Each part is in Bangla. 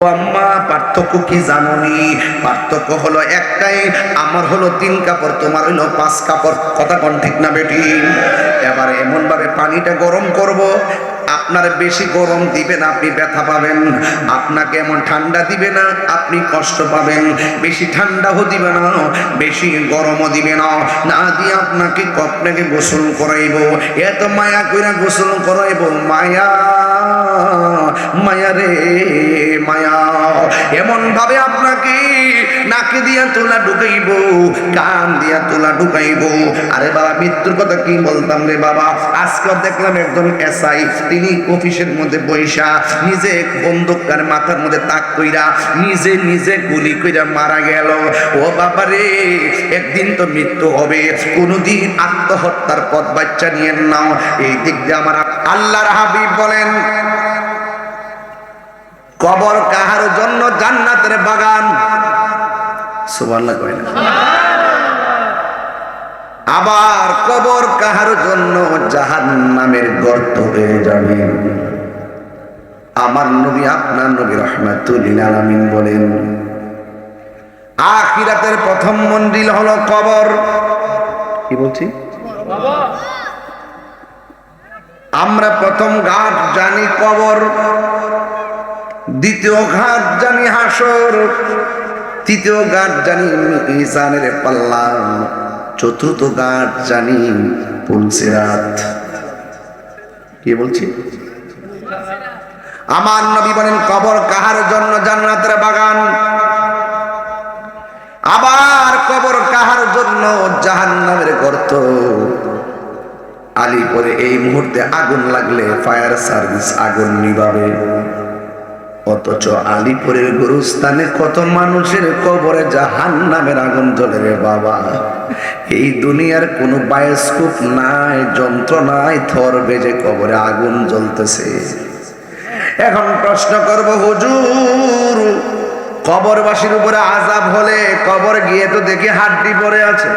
আম্মা পার্থক্য কি জানোনি? পার্থক্য হলো একটাই, আমার হলো 3 কাপড়, তোমার হলো 5 কাপড়। কথা কোন ঠিক না বেটি? এবার এমন ভাবে পানিটা গরম করব, আপনার বেশি গরম দিবে না, আপনি ব্যথা পাবেন। আপনাকে এমন ঠান্ডা দিবে না, আপনি কষ্ট পাবেন। বেশি ঠান্ডাও দিবে না, বেশি গরমও দিবে না। না দিয়ে আপনাকে গোসল করাইব, এত মায়া কইরা গোসল করাইব। মায়া মায়া রে মায়া, এমন ভাবে আপনাকে নাকে দিয়া তোলা ঢুকাইব, কান দিয়া তোলা ঢুকাইব। আরে বাবা, মৃত্যুর কথা কি বলতাম রে বাবা। আজকে দেখলাম একজন এসআই, তিনি অফিসের মধ্যে বৈশা নিজে বন্দুকটার মাথার মধ্যে তাক কইরা নিজে গুলি কইরা মারা গেল। ও বাবা রে, একদিন তো মৃত্যু হবে, কোনদিন আত্মহত্যার পথ বাচ্চা নিয়ে নাও। এই দিক দিয়ে আমার আল্লাহর হাবিব বলেন, কবর কাহার জন্য জান্নাতের বাগান। সুবহানাল্লাহ কয় না? আবার কবর কাহার জন্য জাহান্নামের গর্ত হয়ে যাবে। আমার নবী, আপনার নবী রাহমাতুল লিল আলামিন বলেন, আখিরাতের প্রথম মন্দির হলো কবর। কি বলছি? আমরা প্রথম ঘাট জানি কবর, দ্বিতীয় ঘাট জানি হাসর, তৃতীয় ঘাট জানি মিজানের পাল্লা, চতুর্থ ঘাট জানি পুলসিরাত। কি বলছি? আমার নবী বলেন, কবর কাহার জন্য জান্নাতের বাগান। আবার কবর কাহার জন্য জাহান্নামের গর্ত। আলীপুরে এই মুহূর্তে আগুন লাগলে ফায়ার সার্ভিস আগুন নিভাবে, অথচ আলীপুরের গুরুস্থানে কত মানুষের কবরে জাহান্নামের আগুন জ্বলে রে বাবা। এই দুনিয়ার কোনো বায়োস্কোপ নাই, যন্ত্র নাই, থর বেজে কবরে আগুন জ্বলতেছে। এখন প্রশ্ন করব, হুজুর, কবরবাসীর উপরে আযাব হলে কবর গিয়ে তো দেখি হাড্ডি পড়ে আছে,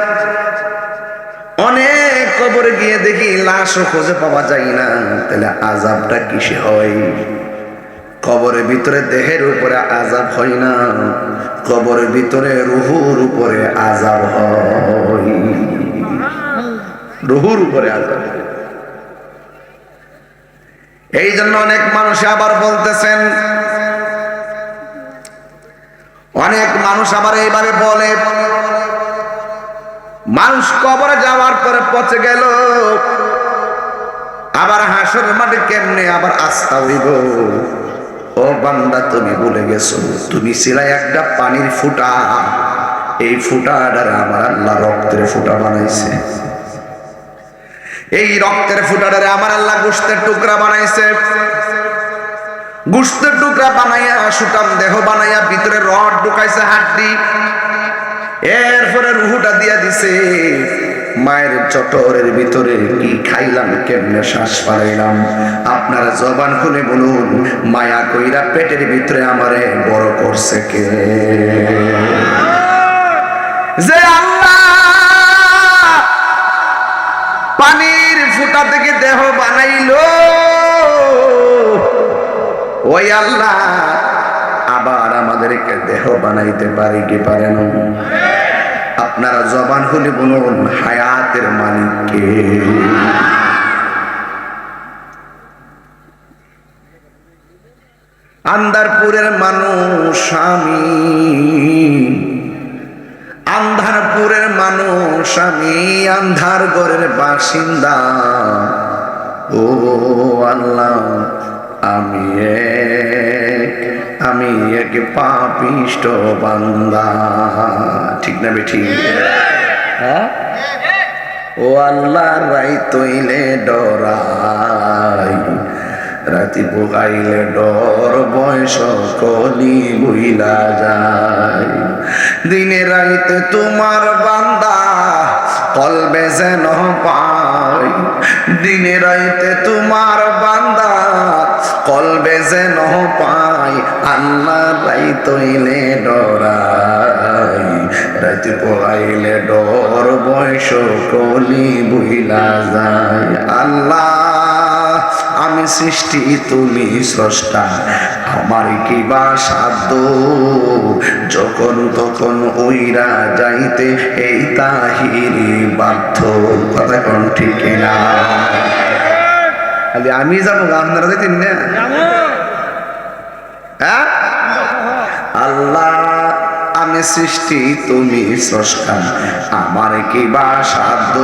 অনেক কবরে গিয়ে দেখি লাশও খুঁজে পাওয়া যায় না, তাহলে আযাবটা কিসে হয়? কবরের ভিতরে দেহের উপরে আযাব হয় না, কবরের ভিতরে রুহুর উপরে আযাব হয়। রুহুর উপরে আযাব হয়। এই জন্য অনেক মানুষ আবার বলতেছেন, অনেক মানুষ আবার এইভাবে বলে, মানুষ কবরে যাওয়ার পরে পচে গেল, আবার হাসর মাঠে কেমনে আবার আস্থা হইব? ও বান্দা, তুমি ভুলে গেছো, তুমি ছিলাই একটা পানির ফুটা। এই ফুটাটারে আমার আল্লাহ রক্তের ফুটা বানাইছে। এই রক্তের ফুটাটারে আমার আল্লাহ গোশতের টুকরা বানাইছে। গোশতের টুকরা বানাইয়া সুটাম দেহ বানাইয়া ভিতরে রড ঢুকাইছে, হাড্ডি। এরপরে রুহুটা দিয়া দিছে। মায়ের চটরের ভিতরে কি খাইলাম, কেমনে শ্বাস পাইলাম? আপনারা জবান খুলে বলুন, মায়া কইরা পেটের ভিতরে আমারে বড় করছে কে? যে আল্লাহ পানির ফুটা থেকে দেহ বানাইলো, ওই আল্লাহ আবার আমাদেরকে দেহ বানাইতে পারে কি পারে না? আপনারা জবান খুলে বলুন, হায়াতের মালিক কে? আন্দারপুরের মানুষ আমি, আন্ধারপুরের মানুষ আমি, আন্ধার ঘরের বাসিন্দা। ও আল্লাহ, আমি এক পাপিষ্ট বান্দা। ঠিক না বেঠি? হ্যাঁ? ও আল্লাহ, রাই তৈলে ডরাই, রাতি পোকাইলে ডর, বয়স কলি বুইলা যায়। দিনে রাইতে তোমার বান্দা কলবে যেন পাই, দিনে রাইতে তোমার বান্দা কলবে যেন পাই। আল্লাহ, রাই তৈলে ডরাই, রাতি পোকাইলে ডর, বয়স কলি বুইলা যায়। আল্লাহ, আমি সৃষ্টি, তুমি স্রষ্টা, আমার কি বা সাধ্য যখন তখন ওইরা যাইতে এই তাহিরি বাধ্য। কথা কোন ঠিক না? খালি আমি যাবো, আপনারা যেতেন না? হ্যাঁ, আল্লাহ আমি সৃষ্টি তুমি স্রষ্টা, আমার কি বা সাধ্য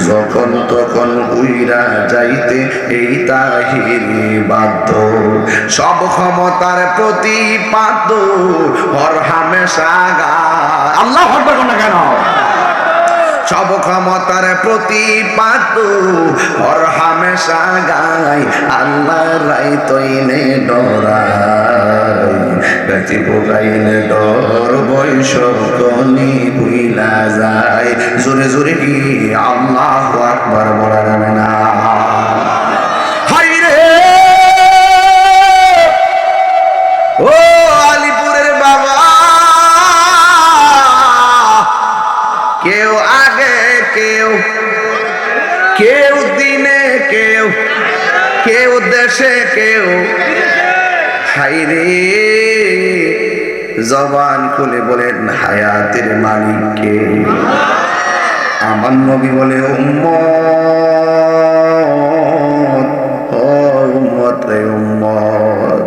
যখন তখন উইরা যাইতে এই তাহিরি বাধ্য। সব ক্ষমতার প্রতিপাদ্য হর হামেশা গায়। আল্লাহ হরবে না কেন? সব ক্ষমতার প্রতিপাদ্য হর হামেশা গায়, আল্লাহ রাই তৈনে ডরাই, গাছি পোকাইলে ডর বৈশ কনি ভুইলা যায়। জোরে জোরে কি আল্লাহু আকবার বলা যাবে না? হাই রে ও আলিপুরের বাবা, কেউ আগে কেউ, কেউ দিনে কেউ, কেউ দেশে কেউ। হাইরে জবান খুলে বলেন হায়াতের মালিক কে? আমার নবী বলে উম্মত, ও উম্মত রে উম্মত।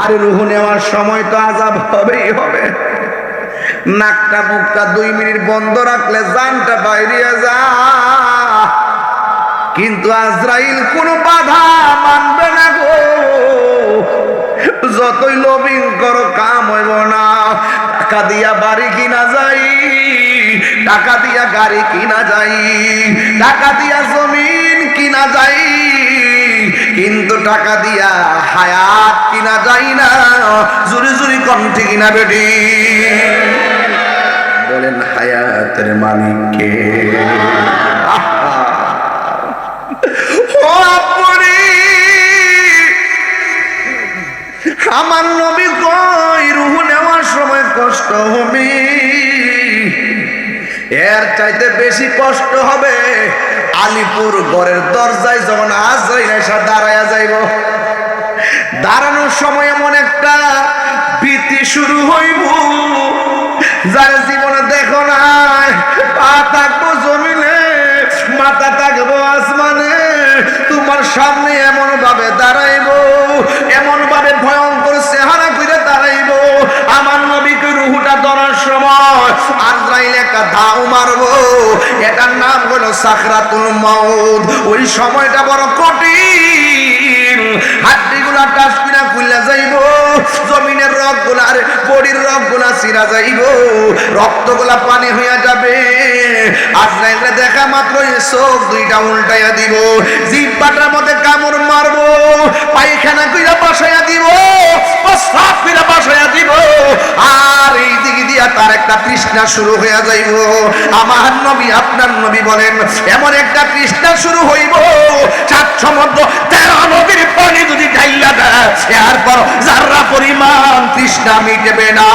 আরে রূহ নেওয়ার সময় তো আযাব হবেই হবে। নাকটা মুখটা 2 মিনিট বন্ধ রাখলে জানটা বাইরে যা, কিন্তু আজরাইল কোনো বাধা মানবে না গো। যতই লবিং করো কাম হইব না। টাকা দিয়া বাড়ি কিনা যাই, টাকা দিয়া গাড়ি কিনা যাই, টাকা দিয়া জমিন কিনা যাই, কিন্তু টাকা দিয়া হায়াত কিনা যাই না। জুরি জুরি কণ্ঠে কিনা বেটি বলেন হায়াতের মালিক কে? ও আপনি আমার নবী কই রূহ নেওয়ার সময় কষ্ট হবে, এর চাইতে বেশি কষ্ট হবে আলিপুর ঘরের দরজায় যখন আজরাইল এসে দাঁড়ায়া যাইব। দাঁড়ানোর সময় এমন একটা ভীতি শুরু হইব যার জীবনে দেখো না। পা থাকবো জমিনে, মাথা থাকবো আসমানে, তোমার সামনে এমন ভাবে দাঁড়াইব, এমন ভাবে ভয়ঙ্কর চেহারা করে দাঁড়াইব। আমার নবীকে রূহটা ধরার সময় আজরাইল একটা ধাও মারবো, এটার নাম হলো সাকরাতুল মাউত। ওই সময়টা বড় কঠিন, হাড্ডিগুলা টাস কিনা খুলে যাইব, জমিনের রগগুলা আর বডির রগগুলা ছিঁড়া যাইব, রক্তগুলা পানি হইয়া যাবে। আজরাইলে দেখা মাত্র চোখ 2টা উল্টাইয়া দিব, জিহ্বাটার মধ্যে কামড় মারবো, পায়খানা কইরা বসাইয়া দিব, প্রস্রাব কইরা বসাইয়া দিব। আর এই দিকে দিয়া তার একটা তৃষ্ণা শুরু হইয়া যাইব। আমার নবী আপনার নবী বলেন এমন একটা তৃষ্ণা শুরু হইব, 7 সমুদ্র 13 নদীর পানি যদি ঢাইলা দেয় এরপর যারা পরিমাণ তৃষ্ণা মিটবে না।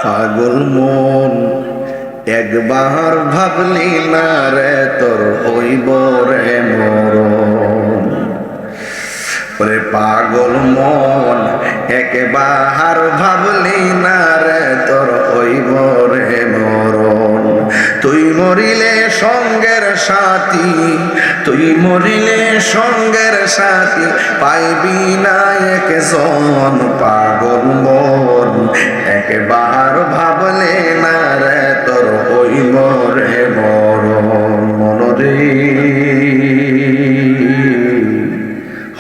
পাগল মন একবার ভাবলি না রে তোর হইব রে মরণ। ওরে পাগল মন একবার ভাবলি না রে তোর হইব রে মরণ। তুই মরিলে সঙ্গের সাথী, তুই মরিলে সঙ্গের সাথী পাইবি না একজন। পাগল মন একবার ভাবলে না রে তোর হইব রে মরণ। মনরে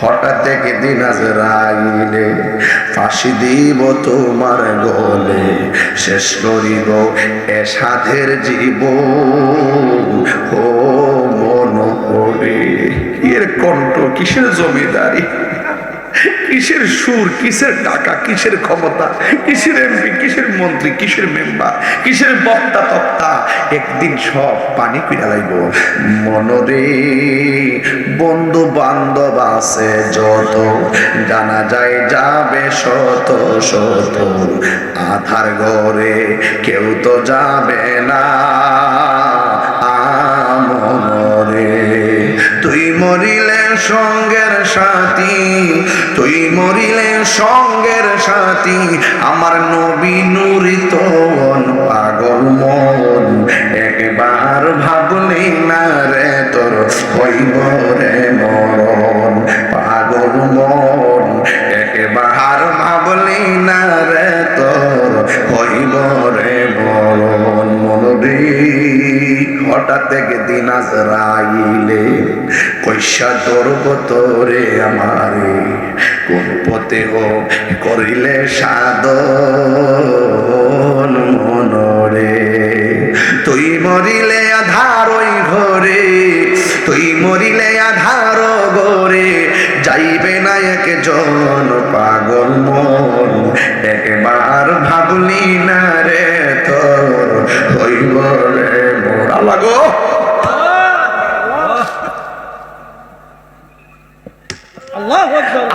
হঠাৎ একদিন আজরাইলে ফাঁসি দিব তোমার গলে, শেষ করিব এ সাধের জীবন। ও মন করে এর কণ্ঠ কিসের জমিদারি, কিসের সুর, কিসের টাকা, কিসের ক্ষমতা, কিসের এমপি, কিসের মন্ত্রী, কিসের মেম্বার, কিসের বক্তা তক্তা, একদিন সব পানি পিড়া লাইব। মনরে বন্ধু বান্ধব আছে যত, জানা যায় যাবে শত শত, আধার ঘরে কেউ তো যাবে না। মনরে তুই মরিলে সঙ্গের সাথী, তুই মরিলে সঙ্গের সাথী, আমার নবী নুরি তন পাগল মন, একবার ভাবলি না রে তোর হইব রে মরণ। পাগল মন একবার ভাবলি না রে তোর হইব রে মরণ। মনরে হঠাৎ একদিন আজরাইলে কইসা ধরব তোরে আমারে, কোন পথে হোক করিলে সাধন। মনরে তুই মরিলে আধার ওই ঘরে, তুই মরিলে আধার ঘরে, যাইবে না একজন পাগল মন, একবার ভাবলি না রে তোর হইব রে মোর। আল্লাহ গো,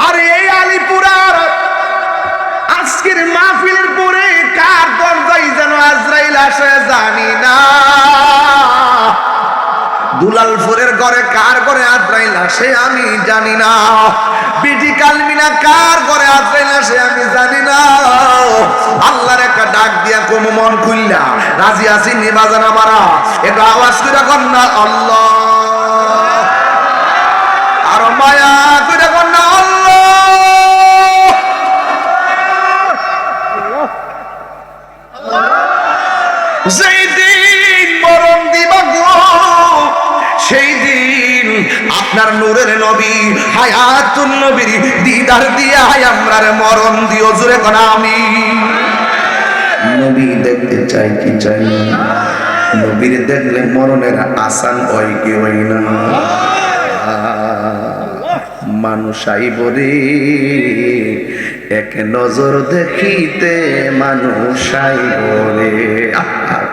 আরে এই আলিপুরার আজকের মাহফিলের পরে কার দরজায় যেন আজরাইল আসে জানি না। দুলালপুরের ঘরে কার ঘরে আজরাইল আসে আমি জানি না। বিটি কালমিনা কার ঘরে আজরাইল আসে আমি জানি না। আল্লাহর একটা ডাক দিয়া কোন মন খুললা রাজি আছি নিবাজান আমারা, একটু আওয়াজ করে কন্যা আল্লাহ, আর মায়া করে কন্যা আল্লাহ। যেই দিন মরণ দিবা গো, সেই দিন আপনার নূরের নবী হায়াতুন নবীর দিদার দিয়া আমরার মরণ দিও। জোরে কোন আমি নবী দেখতে চাই কি চাই না? নবীর দেখলে মরণের আসান হয় কি হয় না? মানুষ আইব রে এক নজর দেখিতে, মানুষ আইব রে।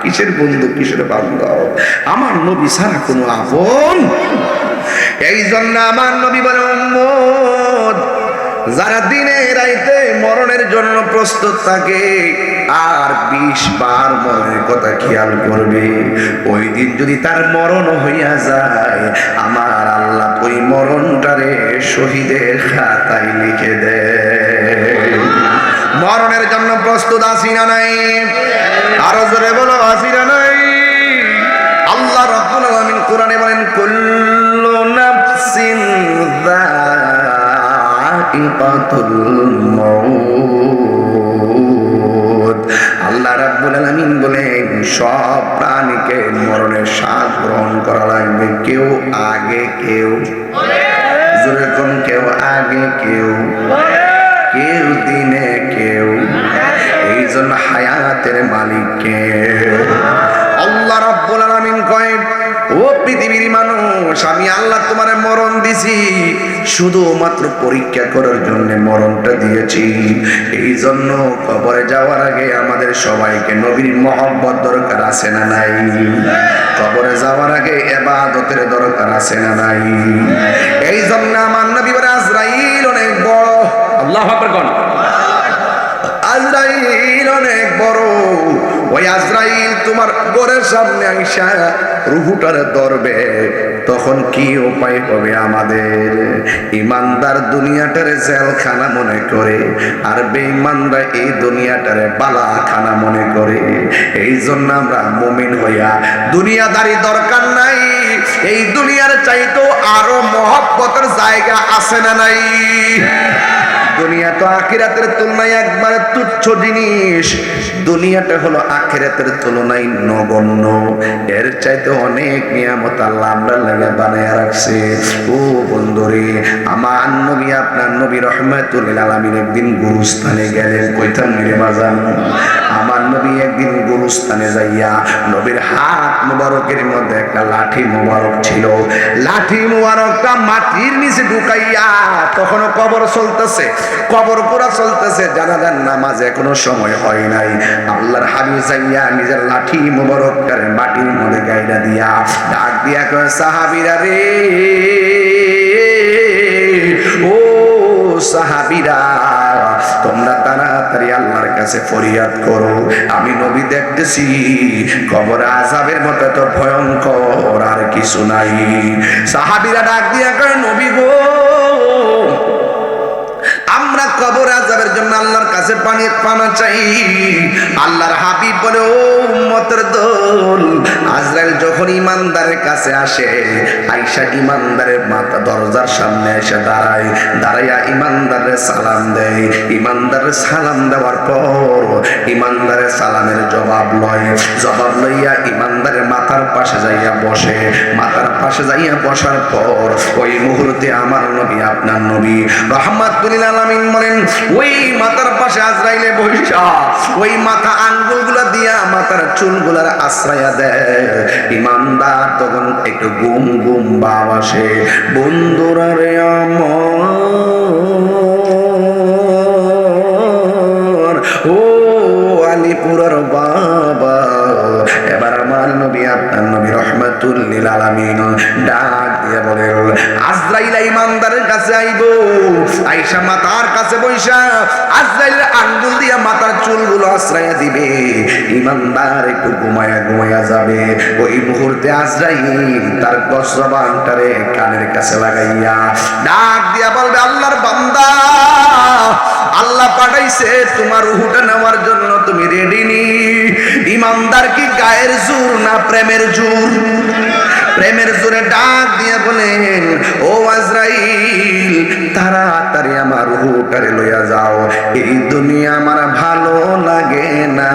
কিসের বন্ধু, কিসের বান্ধব, আমার নবী ছাড়া কোনো আপন। এই জন্য আমার নবী বলে উম্মত, যারা দিনে রাইতে মরণের জন্য প্রস্তুত থাকে আর 20 বার মরণের কথা খেয়াল করবে, ওই দিন যদি তার মরণ হইয়া যায়, আমার আল্লাহ ওই মরণটারে শহীদের খাতায় লিখে দেয়। মরণের জন্য প্রস্তুত আছি না নাই? আরো জোরে বলো, আছি না নাই? আল্লাহ রাব্বুল আলামিন কোরআনে বলেন কুল্লু নাফসিন যায়িকাতুল মাউত। আল্লাহ রাব্বুল আলামিন বলেন সব প্রাণীকে মরণের স্বাদ গ্রহণ করা লাগবে, কেউ আগে কেউ জোরে কোন, কেউ আগে কেউ, কেউ দিনে কেউ। এই জন্য হায়াতের মালিককে আল্লাহ রাব্বুল আলামিন কয়, ও পৃথিবীর মানুষ, আমি আল্লাহ তোমারে মরণ দিছি, শুধুমাত্র পরীক্ষা করার জন্য মরণটা দিয়েছি। এই জন্য কবরে যাওয়ার আগে আমাদের সবাইকে নবীর মহব্বত দরকার আছে না নাই? কবরে যাওয়ার আগে ইবাদতের দরকার আছে না নাই? এই জন্য আমার নবী বলে আজরাইল অনেক বড়। আল্লাহু আকবার কোন? আজরাইল অনেক বড়। ওই আজরাইল তোমার ঘরের সামনে আইসা রুহুটারে ধরবে, তখন কি উপায় হবে আমাদের? ইমানদার দুনিয়াটারে জেলখানা মনে করে, আর বেঈমানরা এই দুনিয়াটারে বালাখানা মনে করে। এই জন্য আমরা মুমিন হইয়া দুনিয়াদারি দরকার নাই, এই দুনিয়ার চাইতেও আরো মহব্বতের জায়গা আছে না নাই? দুনিয়া দুনিয়া তো আখিরাতের তুলনায় একবারে তুচ্ছ জিনিস, দুনিয়াটা হলো আখিরাতের তুলনায় নগণ্য, এর চাইতে অনেক নিয়ামত আল্লাহ আমরা লাগে বানায় রাখছে। ও বন্ধুরে, আমার নবী আপনার নবী রহমাতুল আলামিন একদিন গুরুস্থানে গেলেন। কইতাম মেরে বাজান, আমার নবী একদিন গুরুস্থানে যাইয়া নবীর হাত মুবারকের মধ্যে একটা লাঠি মুবারক ছিল, লাঠি মুবারকটা মাটির নিচে ঢুকাইয়া, তখনও কবর চলতেছে, কবর পুরা চলতেছে, জানাজার নামাজ এখনো সময় হয় নাই। আল্লাহর হাবিব যাইয়া নিজের লাঠি মুবারকটার মাটির মধ্যে গাইরা দিয়া ডাক দিয়া কয়, সাহাবীরা রে, ও সাহাবীরা, তোমরা তাড়াতাড়ি আল্লাহর কাছে ফরিয়াদ করো, আমি নবী দেখতেছি কবর আযাবের মতো তো ভয়ঙ্কর আর কিছু নাই। সাহাবীরা ডাক দিয়া কয়, নবী গো, আমরা কবর আযাবের জন্য আল্লাহর কাছে পানা চাই। আল্লাহর হাবিব বলে, ও উম্মতের দল, আজরাইল যখন ইমানদারের কাছে আসে, আয়েশা ইমানদারের মাথা দরজার সামনে এসে দাঁড়ায়, দাঁড়াইয়া ইমানদারের সালাম দেয়। ইমানদারের সালাম দেওয়ার পর ইমানদারের সালামের জবাব লয়, জবাব লইয়া ইমানদারের মাথার পাশে যাইয়া বসে। মাথার পাশে যাইয়া বসার পর ওই মুহূর্তে আমার নবী আপনার নবী রাহমাতুল আলামিন বলেন, ওই মাথার পাশে আজরাইলে বৈশা ওই মাথা আঙ্গুলগুলা দিয়া মাথার চুলগুলার আশ্রয়া দেয়। ইমানদার তখন একটু গুম গুম ভাব আসে। বন্ধুরা রে আমার, ও আলিপুরার বাবা, এবার আমার নবী আপনার নবী রহমাতুল লিল আলামিন ডাক দিয়া বলেন, আজরাইল ইমানদারের কাছে আইবো, আয়েশা মাথার কাছে বৈশা আজরাইলের আঙ্গুল দিয়া মাথার চুলগুলো আশ্রয়া দিবে। ইমানদার একটু ঘুমায়া ঘুমায়া যাবে। ওই মুহূর্তে আজরাইল তার গজবানটারে কানের কাছে লাগাইয়া ডাক দিয়া বলবে, আল্লাহর বান্দা, আল্লাহ পাঠাইছে তোমার রূহটা নেওয়ার জন্য, তুমি রেডি নি? ইমানদার কি গায়ের জোর না প্রেমের জোর? প্রেমের জোরে ডাক দিয়ে বলেন, ও আজরাইল, তাড়াতাড়ি আমার রূহটারে লইয়া যাও, এই দুনিয়া আমার ভালো লাগে না,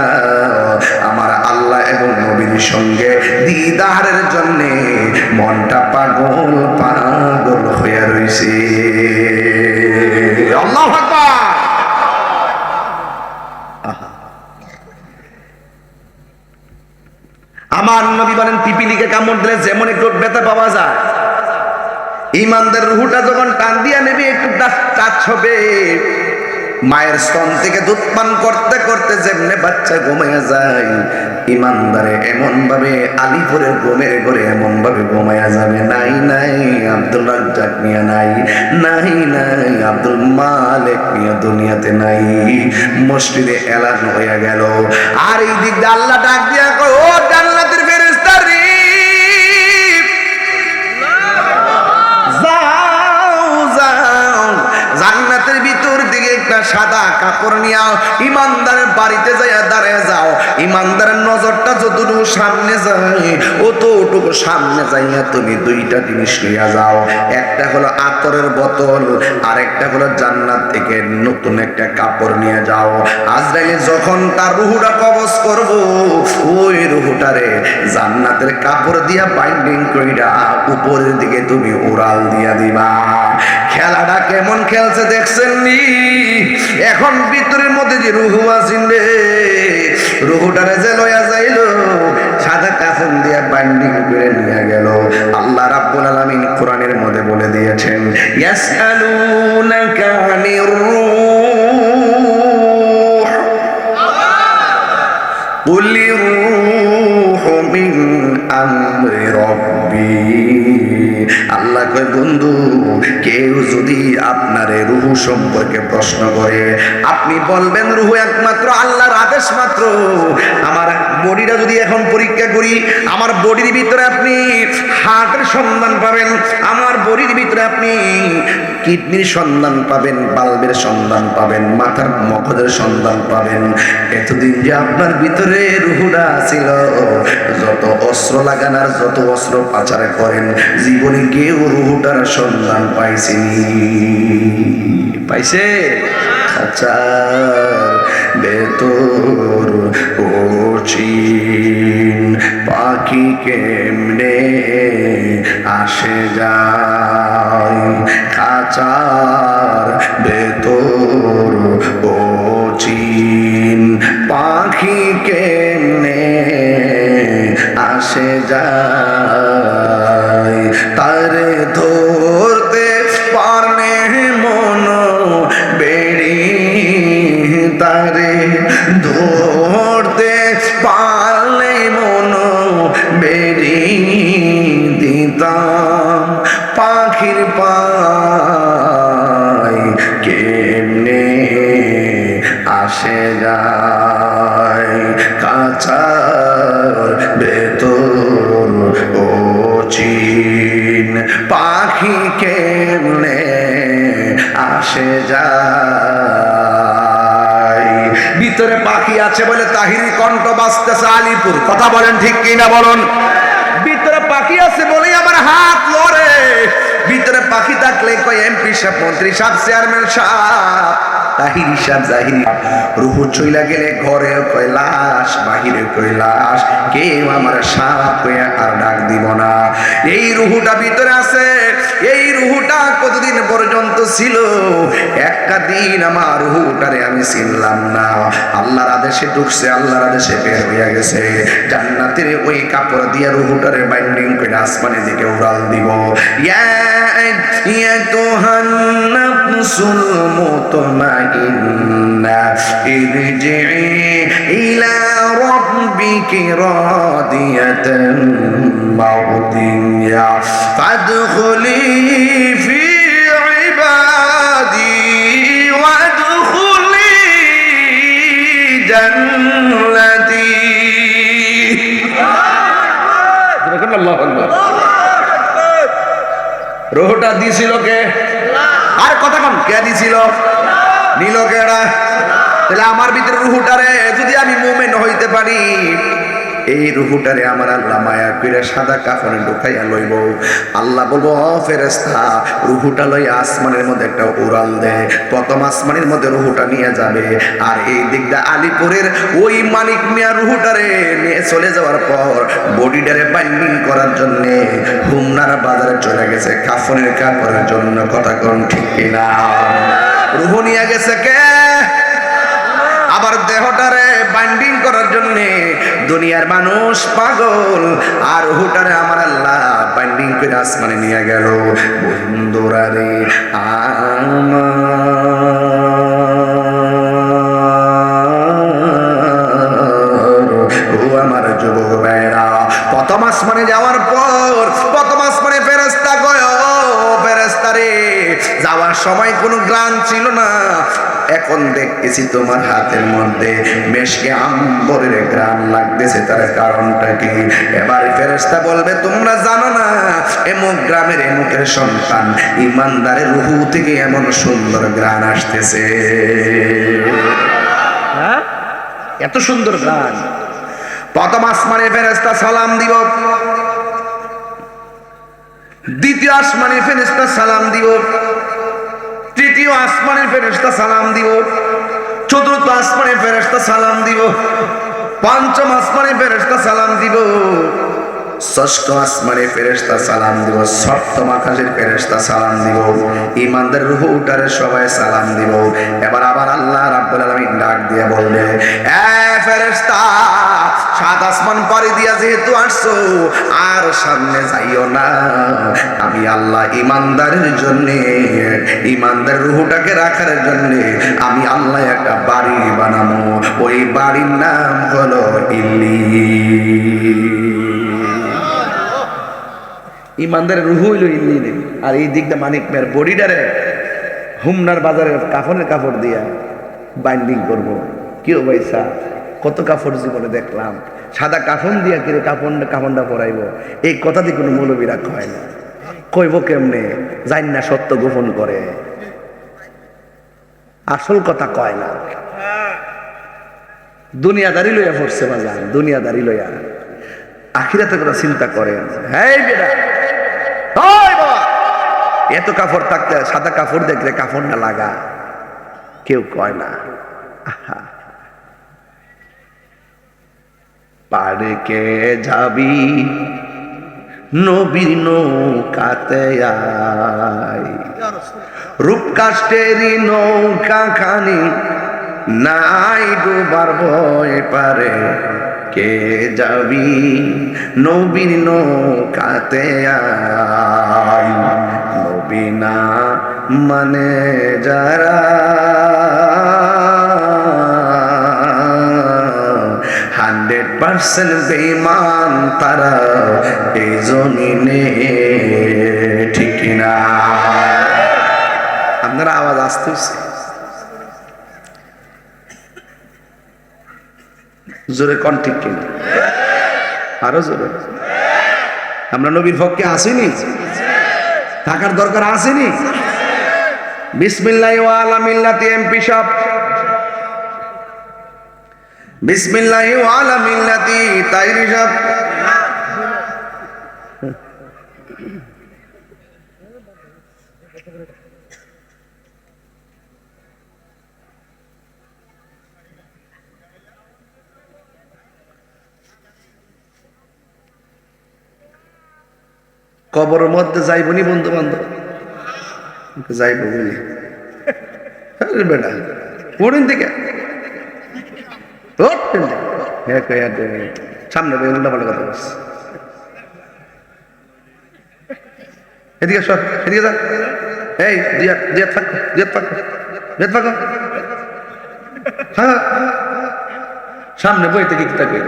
আমার আল্লাহ এবং নবীর সঙ্গে দিদারের জন্য মনটা পাগল পাগল হয়ে রইছে। আল্লাহু আকবার। আমার নবী বলেন, পিপিলিকে কামড় দিলে যেমন একটু ব্যথা পাওয়া যায়, ইমানদার রুহটা যখন টান দিয়া নেবে একটু টাচ হবে, মায়ের স্তন থেকে দুধ পান করতে করতে যেমনে বাচ্চা ঘুমাইয়া যায়, ইমানদারে এমন ভাবে আলিপুরের ঘুমের ঘরে এমন ভাবে ঘুমাইয়া যাবে। নাই নাই আব্দুল রাজ্জাক মিয়া নাই, নাই নাই আব্দুল মালিক মিয়া দুনিয়াতে নাই। মসজিদে এলান হইয়া গেল। আর এই দিক দিয়ে আল্লাহ ডাক দিয়া কয়, ও জান্নাতের ফেরেশতা রে, জান্নাতের ভিতর দিকে একটা সাদা কাপড় নিয়ে ইমানদারের বাড়িতে যাইয়া দাঁড়ায় যাও। ইমানদারের নজরটা যতটুকু সামনে যায় অতটুকু সামনে যাইয়া তুমি দুইটা জিনিস নিয়ে যাও। একটা হলো আতরের বোতল, আর একটা হলো জান্নাত থেকে নতুন একটা কাপড় নিয়ে যাও। আজরাইল যখন তার রুহটা কবজ করব, ওই রুহটারে জান্নাতের কাপড় দিয়া বাইন্ডিং কইরা উপরের দিকে তুমি উড়াল দিয়া দিবা। খেলাটা কেমন খেলছে দেখছেন নি? এখন ভিতরের মধ্যে যে রুহু আছেন রে, রুহুটারে যে লয়া যাইল সাদা কাফন দিয়া বাইন্ডিং করে নিয়ে গেল। আল্লাহ রাব্বুল আলামিন কোরআনের মধ্যে বলে দিয়েছেন, ইয়াসআলুনাকা আনির রূহ কুলির রূহু মিন আমরি রাব্বি। আল্লাহ কয়, বন্ধু, কেউ যদি আপনার রূহ সম্পর্কে প্রশ্ন করে, আপনি বলবেন রূহ একমাত্র আল্লাহর আদেশ মাত্র। আমার বডিটা যদি এখন পরীক্ষা করি, আমার বডির ভিতরে আপনি হার্টের সন্ধান পাবেন, আমার বডির ভিতরে আপনি কিডনির সন্ধান পাবেন, বাল্বের সন্ধান পাবেন, মাথার মগজের সন্ধান পাবেন। এতদিন যে আপনার ভিতরে রূহটা ছিল, যত অস্ত্র লাগান আর যত অস্ত্র পাচার করেন, জীবনে কেউ রূহটার সন্ধান পাইছেনি? পাইছে? খাঁচার ভেতর অচিন পাখি কেমনে আসে যায় খাঁচার ভেতর অচিন পাখি কেমনে আসে যায় তারে ধরতে পারলে মন বেড়ি তারে ধরতে পারলে মন বেড়ি দিতাম পাখির পায় কেমনে আসে যায় কাঁচার ভেতর অচিন পাখি কেমনে আসে যায় ভিতরে পাখি আছে বলে তাহিরি কণ্ঠ বাজতেছে আলিপুর কথা বলেন ঠিক কিনা বলুন ভিতরে পাখি আছে বলেই আমার হাত লড়ে ভিতরে পাখি থাকলে কয় এমপি সাহেব মন্ত্রী সাহেব চেয়ারম্যান সাহেব তাহিরি সাহেব জাহিরি রুহু চইলা গেলে ঘরে কয় লাশ বাহিরে কয় লাশ কেউ আমার সাপ কয়ে আর ডাক দিব না এই রুহুটা ভিতরে আছে এই রুহুটা কতদিন পর্যন্ত ছিল একটা দিন আমার রুহুটারে আমি চিনলাম না আল্লাহর আদেশে ঢুকছে আল্লাহর আদেশে বের হইয়া গেছে জান্নাতের ওই কাপড় দিয়ে রুহুটারে বাইন্ডিং করে আসমানের দিকে উড়াল দিব ইয়া তুহান্নাফসুল মুতমাইন্না ইরজিই ইলা রাব্বিকি রাদিয়াতান মারদিয়া ফাদখুলি ফি ইবাদি ওয়াদখুলি জান্নাতি আল্লাহু আকবার রোহটা দিছিল কে আর কথা কম কে দিছিল নিল কেডা তাহলে আমার ভিতরে রুহুটারে যদি আমি মুমিন হইতে পারি এই রুহুটারে আমার আল্লাহ মায়া করে সাদা কাফনে ঢুকাইয়া লইব আল্লাহ বলবো ও ফেরেশতা রুহুটা লইয়া আসমানের মধ্যে একটা উড়াল দে প্রথম আসমানের মধ্যে রুহুটা নিয়ে যাবে আর এই দিকটা আলিপুরের ওই মানিক মিয়া রুহুটারে নিয়ে চলে যাওয়ার পর বডিটারে বাইন্ডিং করার জন্য হুমনার বাজারে চলে গেছে কাফনের কাপড়ের জন্য কথা কোন ঠিক কিনা রুহু নিয়ে গেছে কে আবার দেহটারে বাইন্ডিং করার জন্য দুনিয়ার মানুষ পাগল আর রুহুটারে আমার আল্লাহ বাইন্ডিং করে আসমানে নিয়ে গেল বন্ধুরা রে আমার যুবক ভাইরা প্রথম আসমানে যাওয়ার পর প্রথম আসমানে ফেরেশতা কয় ও ফেরেশতা রে যাওয়ার সময় কোনো গ্রাম ছিল না এখন দেখতেছি তোমার হাতের মধ্যে মেশকে আম্বরের গ্রাম লাগতেছে তার কারণটা কি এবার ফেরেশতা বলবে তোমরা জানো না এমুক গ্রামের এমুকের সন্তান ইমানদারের রুহু থেকে এমন সুন্দর গ্রাম আসতেছে হ্যাঁ এত সুন্দর গ্রাম প্রথম আসমানে ফেরেশতা সালাম দিব দ্বিতীয় আসমানে ফেরেশতা সালাম দিব তৃতীয় আসমানের ফেরেশতা সালাম দিব চতুর্থ আসমানের ফেরেশতা সালাম দিব পঞ্চম আসমানের ফেরেশতা সালাম দিব ষষ্ঠ আসমানে ফেরেশতা সালাম দিব সপ্তম আকাশের ফেরেশতা সালাম দিব ঈমানদার রূহ উঠারে সবাই সালাম দিব এবার আবার আল্লাহ রাব্বুল আলামিন ডাক দিয়ে বলবে এ ফেরেশতা সাত আসমান পাড়ি দিয়া যেহেতু আসছো আর সামনে যাইও না আমি আল্লাহ ঈমানদারের জন্য ঈমানদার রূহটাকে রাখার জন্য আমি আল্লাহ একটা বাড়ি বানাবো ওই বাড়ির নাম হলো ইল্লিয়িন ইমানদারের রুহ হইল ইল্লিয়িন আর এই দিকটা মানিক মেয়ের বডিটারে হুমনার বাজারে কাফনের কাপড় দিয়া বাইন্ডিং করব কি ও ভাইসা কত কাপড় জীবনে দেখলাম সাদা কাফন দিয়া কিরে কাফনটা পরাইব এই কথা দিয়ে কোনো মৌলবীরা কয় না কইব কেমনে জান না সত্য গোপন করে আসল কথা কয় না দুনিয়াদারি লইয়া পড়ছে বাজান দুনিয়াদারি লইয়া আখিরাতে করে চিন্তা করেন হ্যাঁ বেটা এত কাপড় থাকতে সাদা কাপড় দেখলে কাপড় না লাগা কেউ কয় না। পারে কে যাবি নবীর নৌকাতে আয়, রূপকাষ্টেরই নৌকা খানি নাই ডুবার ভয় পারে কে যাবি নবীর নৌকাতে আয়, নবী না মানে যারা 100% বেঈমান তারা এই জমিনে, ঠিক কিনা? আপনারা আওয়াজ আসতেছে, জোরে কোন ঠিক কিনা? আরো জোরে। আমরা নবীর পক্ষে আসিনি, থাকার দরকার আসেনি। বিসমিল্লাহি ওয়া আলা মিল্লাতি এমপি সাহেব, বিসমিল্লাহি ওয়া আলা মিল্লাতি তাইরি সাহেব, কবরের মধ্যে যাইবনি বন্ধু বান্ধব, যাইব বলি বেটা পড়িন থেকে সামনে উল্টা পাল্টা কথা বলছে। এদিকে সর, এদিকে যা, এই দিয়া থাকো, হ্যাঁ সামনে বইতে কি থাকবে,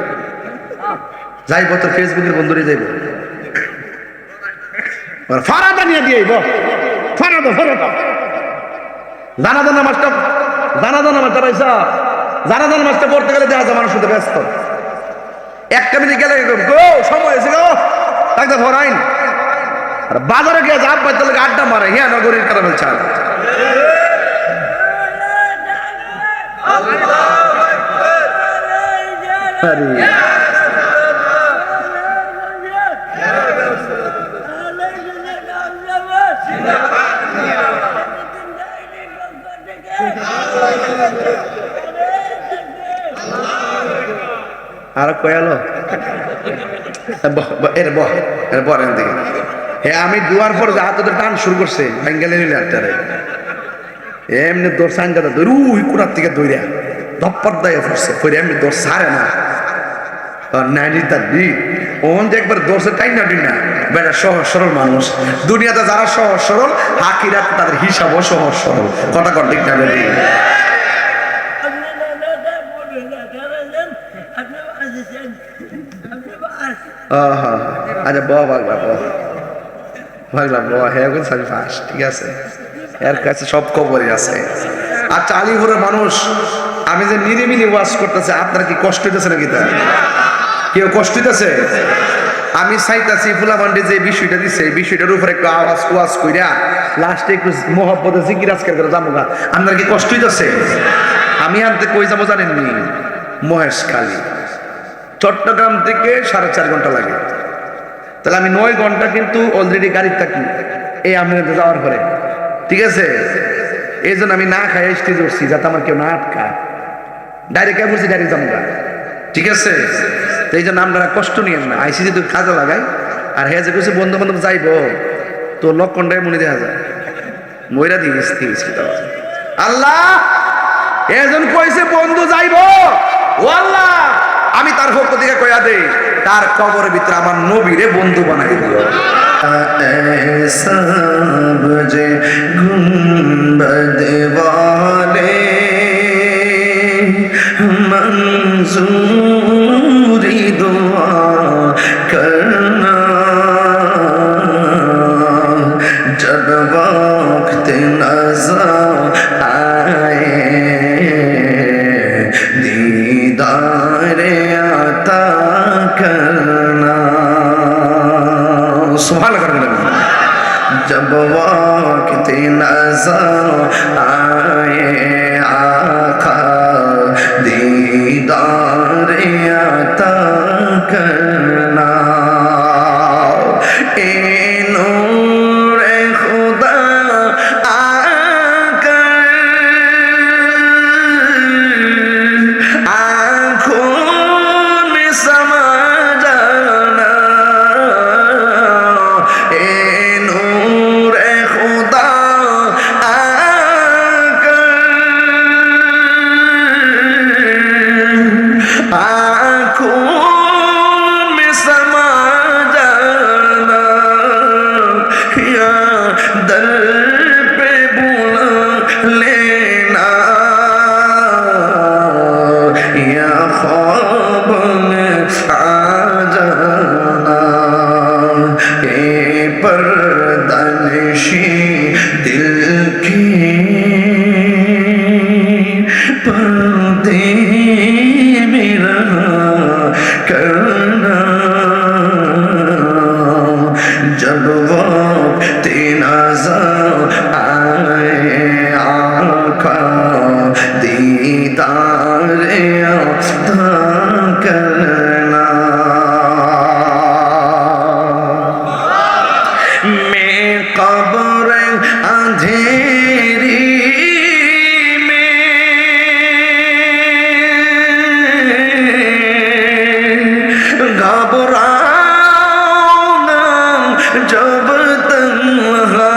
যাইব তোর ফেসবুকের বন্ধুরে যাইব, ফারাদা নিয়ে দিয়ে ফারাদা জানাজান নামাজটা জানাজান নামাজটা পড়তে গেলে দেখা যায় মানুষ শুধু ব্যস্ত, একটা মিনিট গেলে সময় এসে গো তাকে ভরাইন, আর বাজারে গিয়ে যা পাইতে লাগে আড্ডা মারে, হ্যাঁ নগরীর কারণে ছাড় আর কয়ালো হ্যাঁ আমি দুয়ার পর যা হাতে টান শুরু করছে বেঙ্গালি নিলে আটটারে এমনি দৌড় সাইন দাদা দৌড় উই কুড়ার থেকে দৌড়িয়া ধপ্পর দায় পড়ছে পরে এমনি দৌড় সারে না নাইনি তার দি ওন যে একবার দৌড়ছে টাইম না দিন না বেটা সহজ সরল মানুষ, দুনিয়াতে যারা সহজ সরল হাকিরাত তাদের হিসাবও সহজ সরল, কথা কর ঠিক না বেটি? আচ্ছা ভাগলা হ্যাঁ ফার্স্ট, ঠিক আছে, এর কাছে সব খবরই আছে। আচ্ছা আলিপুরের মানুষ, আমি যে নিরিবিলি ওয়াজ করতেছে আপনার কি কষ্ট হইতেছে নাকি? তা কেউ কষ্ট হইতেছে? আমি চাইতাছি ফুলাবান্ডি যে বিষয়টা দিচ্ছে এই বিষয়টার উপরে একটু আওয়াজ ওয়াজ কইরা লাস্টে একটু মোহব্বতে জিকির আজকাল করে যাবো গা, আপনার কি কষ্ট হইতেছে? আমি আনতে কই যাবো জানেননি? মহেশখালী, চট্টগ্রাম থেকে 4.5 ঘন্টা লাগে, তাহলে আমি 9 ঘন্টা কিন্তু অলরেডি গাড়ি থাকি এই আপনাদের যাওয়ার পরে, ঠিক আছে? এই জন্য আমি না খাই স্টেজ উঠছি যাতে আমার কেউ না আটকায়, ডাইরেক্ট বলছি ডাইরেক্ট যাবো, ঠিক আছে? তো এই জন্য আপনারা কষ্ট নিয়েন না, আইসি যদি কাজে লাগাই আর হ্যাঁ যে কিছু বন্ধু বান্ধব যাইব তো লক্ষণটাই মনে দেখা যায় ময়রা দিয়ে আল্লাহ এজন কইছে বন্ধু যাইব, ও আল্লাহ আমি তার পক্ষ থেকে কইয়া দেই তার কবরের ভিতরে আমার নবীরে বন্ধু বানাই দিও। সব যে গুম্বদ वाले मंजूरी दुआ करना जब वक्त नज़र आए दीदार आता करना। सुभान अल्लाह। जब वक्त नज़र आए आका दीदार आता करना। ए नूर खुदा आकर आका दीदारे अता करना। मैं कब्र अंधेरी जब तन्हा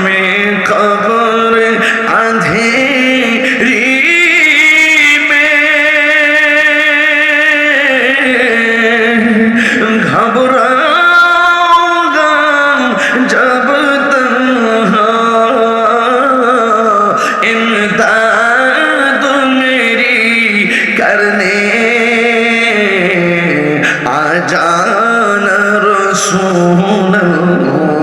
मैं कब्र अंधेरी में घबराऊंगा जब तन्हा इमदाद मेरी करने आ जाना रसूल अल्लाह।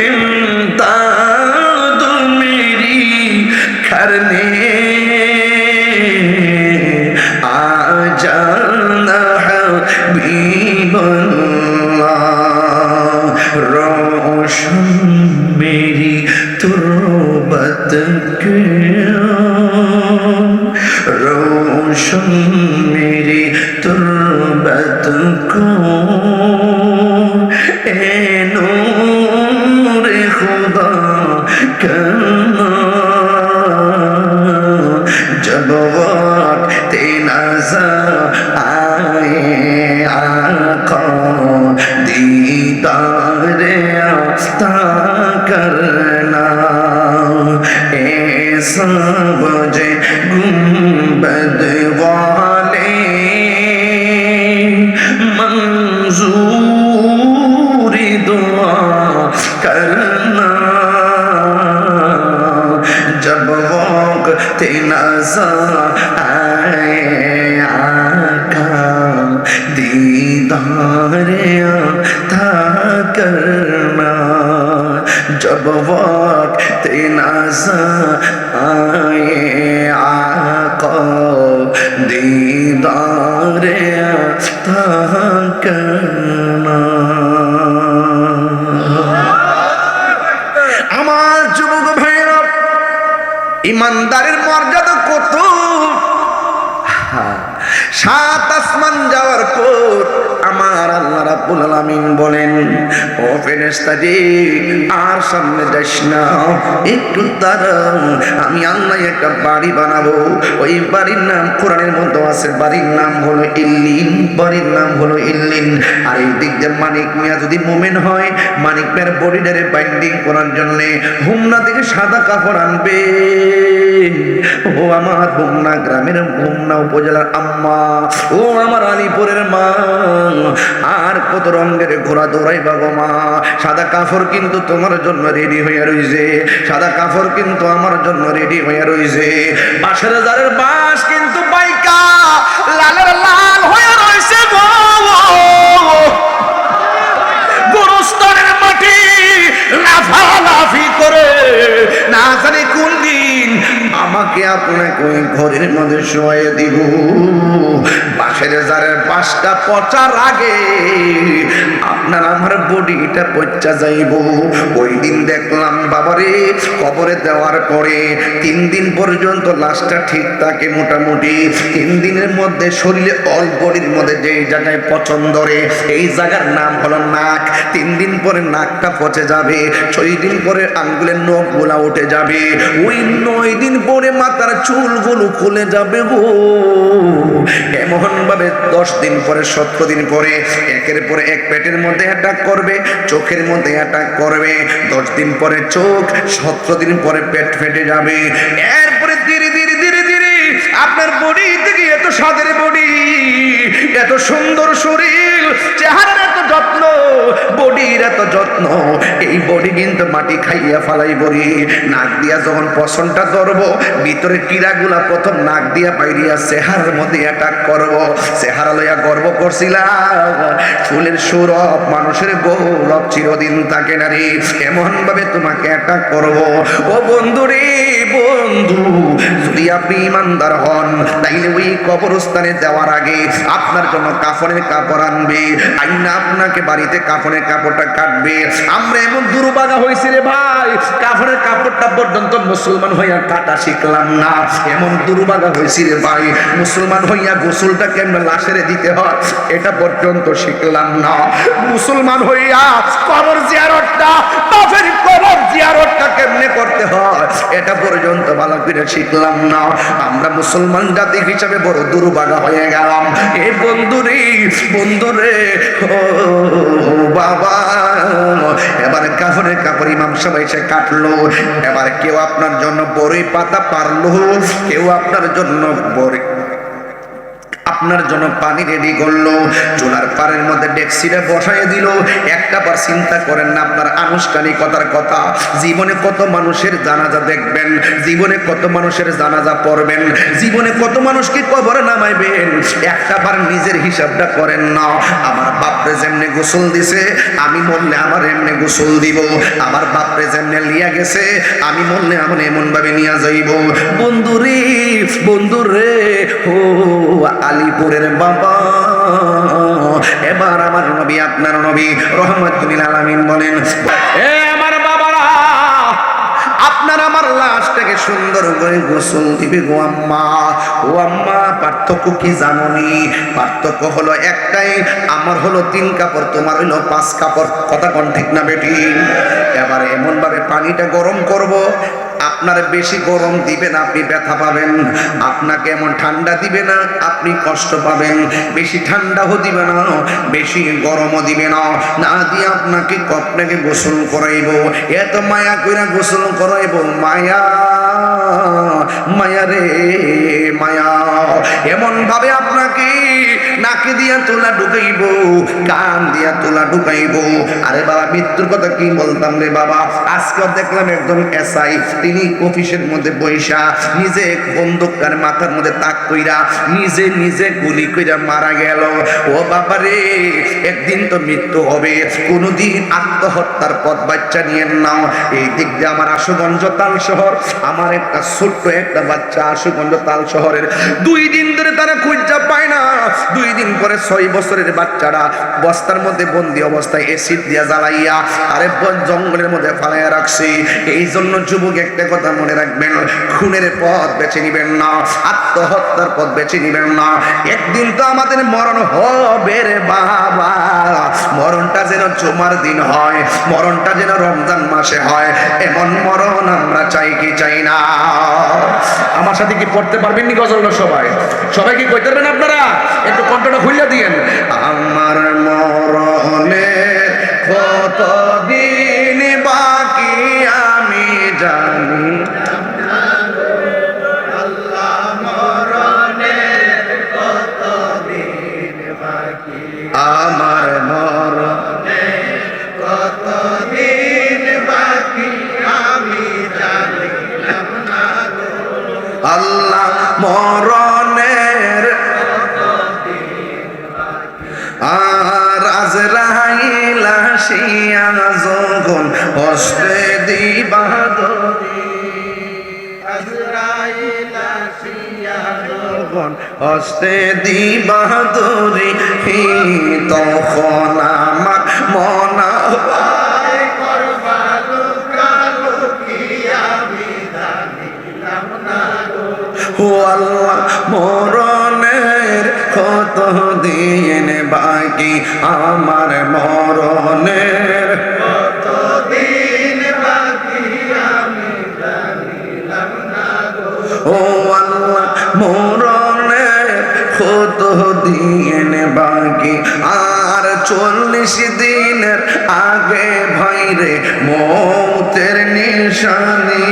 इमदाद मेरी करने आ जाना हबीब अल्लाह। रोशन मेरी तुर्बत के रोशन मेरी तुर्बत को ए नूर खुदा करना। जब वक्त नज़र आए आका दीदारे अता करना। ऐसा बजे गुंबद वाले मंजूरी दुआ करना। जब वक्त नज़र आए आका दीदारे अता करना। जब वक्त नज़र आए आका दीदारे अता करना। আমার যুবক ভাইরা, ইমানদারের মর্যাদা কত! সাত আসমান যাওয়ার পর আমার আল্লাহ রাব্বুল আলামিন বলেন, ও ফেরেশতাজি আর সামনে যাস না, একটু দাঁড়াও, আমি আল্লাহ একটা বাড়ি বানাবো। ওই বাড়ির নাম কোরআনের মধ্যে আছে, বাড়ির নাম হলো ইল্লিন, বাড়ির নাম হলো ইল্লিন। আর এই দিক দিয়ে মানিক মিয়া যদি মুমিন হয়, মানিক মিয়ার বডিটারে বাইন্ডিং করার জন্য হুমনা থেকে সাদা কাপড় আনবে। ও আমার হুমনা গ্রামের, হুমনা উপজেলার আম্মা, ও আমার আলিপুরের মা, আর কত রঙের ঘোড়া দৌড়াইবা গো মা। সাদা কাপড় কিন্তু তোমার জন্য রেডি হয়ে রইছে, সাদা কাপড় কিন্তু আমার জন্য রেডি হয়ে রইছে। বাঁশের জারের বাঁশ কিন্তু বাইকা লালের লাল হয়ে রইছে গো। গোরস্থানের মাটি লাফালাফি করে না জানি কোন দিন আমাকে আপনাকে ওই ঘরের মধ্যে শোয়ে দিব। বাঁশের জারের বাঁশটা পচার আগে আপনার আমার বডিটা পচা যাইব। ওই দিন দেখলাম বাবারে, কবরে দেওয়ার পরে 3 দিন পর্যন্ত লাশটা ঠিক থাকে মোটামুটি। 3 দিনের মধ্যে শরীরে অল বডির মধ্যে যেই জায়গায় পচন ধরে এই জায়গার নাম হলো নাক। 3 দিন পরে নাকটা পচে যাবে, 6 দিন পরে আঙ্গুলের নখগুলা উঠে যাবে, ওই 9 দিন পরে মাথার চুলগুলো খুলে যাবে গো। এমন ভাবে 10 দিন পরে 17 দিন পরে একের পরে এক পেটের মধ্যে অ্যাটাক করবে, চোখের মধ্যে অ্যাটাক করবে। 10 দিন পরে চোখ, 17 দিন পরে পেট ফেটে যাবে। এরপরে ধীরে ধীরে ধীরে ধীরে আপনার বডি থেকে এত স্বাদের বডি, এত সুন্দর শরীর, চেহারার এত যত্ন, বডির এত যত্ন, এই বডি কিন্তু মাটি খাইয়া ফালাই বড়ি। নাক দিয়া যখন পছনটা ধরবো, ভিতরে কিরাগুলা প্রথম নাক দিয়া বাইরিয়া চেহারার মধ্যে অ্যাটাক করবো। চেহারা লইয়া গর্ব করছিলাম, ফুলের সৌরভ মানুষের গৌরব চিরদিন থাকে না রে, এমন ভাবে তোমাকে অ্যাটাক করবো। ও বন্ধু রে বন্ধু, যদি আপনি ইমানদার হন তাইলে ওই কবরস্থানে যাওয়ার আগে আপনার জন্য কাফনের কাপড় আনবে, আইনা আপনাকে বাড়িতে কাফনের কাপড়টা কাটবে। আমরা এমন দুর্ভাগা হয়েছি রে ভাই, কাফনের কাপড়টা পর্যন্ত মুসলমান হইয়া কাটা শিখলাম না, এমন দুর্ভাগা হয়েছি রে ভাই। মুসলমান হইয়া গোসলটা কেমন লাশেরে দিতে হয় এটা পর্যন্ত শিখলাম না। মুসলমান হইয়া কবর জিয়ারতটা, বাপের কবর জিয়ারতটা কেমনে করতে হয় এটা পর্যন্ত ভালো করে শিখলাম না। আমরা মুসলমান জাতি হিসাবে বড় দুর্ভাগা হয়ে গেলাম। এই বন্ধুরে বন্ধুরে ও বাবা, এবারে কাফনের কাপড় ইমাম সাহেব এসে কাটলো। এবার কেউ আপনার জন্য বড়ই পাতা পারলো, কেউ আপনার জন্য আপনার জন্য পানি রেডি করলো, চুলার পাড়ের মধ্যে ডেকসিটা বসাইয়ে দিল। একটা বার চিন্তা করেন না আপনার আনুষ্ঠানিকতার কথা। জীবনে কত মানুষের জানাজা দেখবেন, জীবনে কত মানুষের জানাজা পড়বেন, জীবনে কত মানুষকে কবরে নামাইবেন, একটা বার নিজের হিসাবটা করেন না। আমার বাপরে যেমনে গোসল দিছে আমি মরলে আমার এমনি গোসল দিব, আমার বাপরে যেমনে লিয়া গেছে আমি মরলে আমার এমন ভাবে নিয়ে যাইব। বন্ধুরে বন্ধুরে ও আলিপুরের বাবা, এবার আমার নবী আপনার নবী রহমাতুল আলামিন বলেন, এ আমার বাবারা, আপনার আমার লাশটাকে সুন্দর করে গোসল দিবে গো আম্মা। ও আম্মা, পার্থক্য কি জানোনি? পার্থক্য হলো একটাই, আমার হলো 3 কাপড়, তোমার হলো 5 কাপড়। কথা কোন ঠিক না বেটি? এবার এমন ভাবে পানিটা গরম করব, আপনার বেশি গরম দিবে না আপনি ব্যথা পাবেন, আপনাকে এমন ঠান্ডা দিবে না আপনি কষ্ট পাবেন, বেশি ঠান্ডাও দিবে না বেশি গরমও দিবে না, না দিয়ে আপনাকে গোসল করাইব। এত মায়া কইরা গোসল করাইব, মায়া মায়া রে মায়া। এমন ভাবে আপনাকে নাকে দিয়া তোলা ঢুকাইব, কান দিয়া তোলা ঢুকাইব। আরে বাবা, মৃত্যুর কথা কি বলতাম রে বাবা। আজকে দেখলাম একদম এসআই, তিনি অফিসের মধ্যে বৈশা নিজে বন্দুকটার মাথার মধ্যে তাক কইরা নিজে নিজে গুলি কইরা মারা গেল। ও বাবা রে, একদিন তো মৃত্যু হবে, কোনদিন আত্মহত্যার পথ বাচ্চা নিয়ে নাও। এই দিক দিয়ে আমার আশুগঞ্জ তাল শহর, আমার একটা ছোট্ট একটা বাচ্চা আশুগঞ্জ তাল শহরের 2 দিন ধরে তারা খুঁজা পায় না। 2 দিন পরে 6 বছরের বাচ্চারা বস্তার মধ্যে বন্দি অবস্থায় এসিড দিয়া জ্বালাইয়া আরে জঙ্গলের মধ্যে ফালাইয়া রাখছে। এই জন্য যুবক একটা কথা মনে রাখবেন, খুনের পথ বেছে নিবেন না, আত্মহত্যার পথ বেছে নিবেন না। একদিন তো আমাদের মরণ হবে রে বাবা। মরণটা যেন জুমার দিন হয়, মরণটা যেন রমজান মাসে হয়, এমন মরণ আমরা চাই কি চাই না? আমার সাথে কি পড়তে পারবেন নি গজলটা? সবাই কি কইতে পারবেন আপনারা? একটু কণ্ঠটা খুইলা দিয়েন। আমার মরণে কত দিন বাকি আমি জানি, আল্লাহ মরণে কত দিন বাকি, আমার মরণে কত দিন বাকি আমি জানিলাম না গো। আল্লাহ মরণের আর আজরাইল আসিয়া যখন হস্তে দিবা দরি, আজরাইল আসিয়া যখন হস্তে দিবা দরি, তখন আমার মনা ভয় করবা লুকালুকি আমি জানিলাম না গো। ও আল্লাহ মরণের কত দিন বাকি, আমার মরণের কত দিন বাকি আমি জানিলাম না গো। ও আল্লাহ মরণের কত দিন বাকি, আর 40 দিনের আগে ভাইরে মৌতের নিশানি।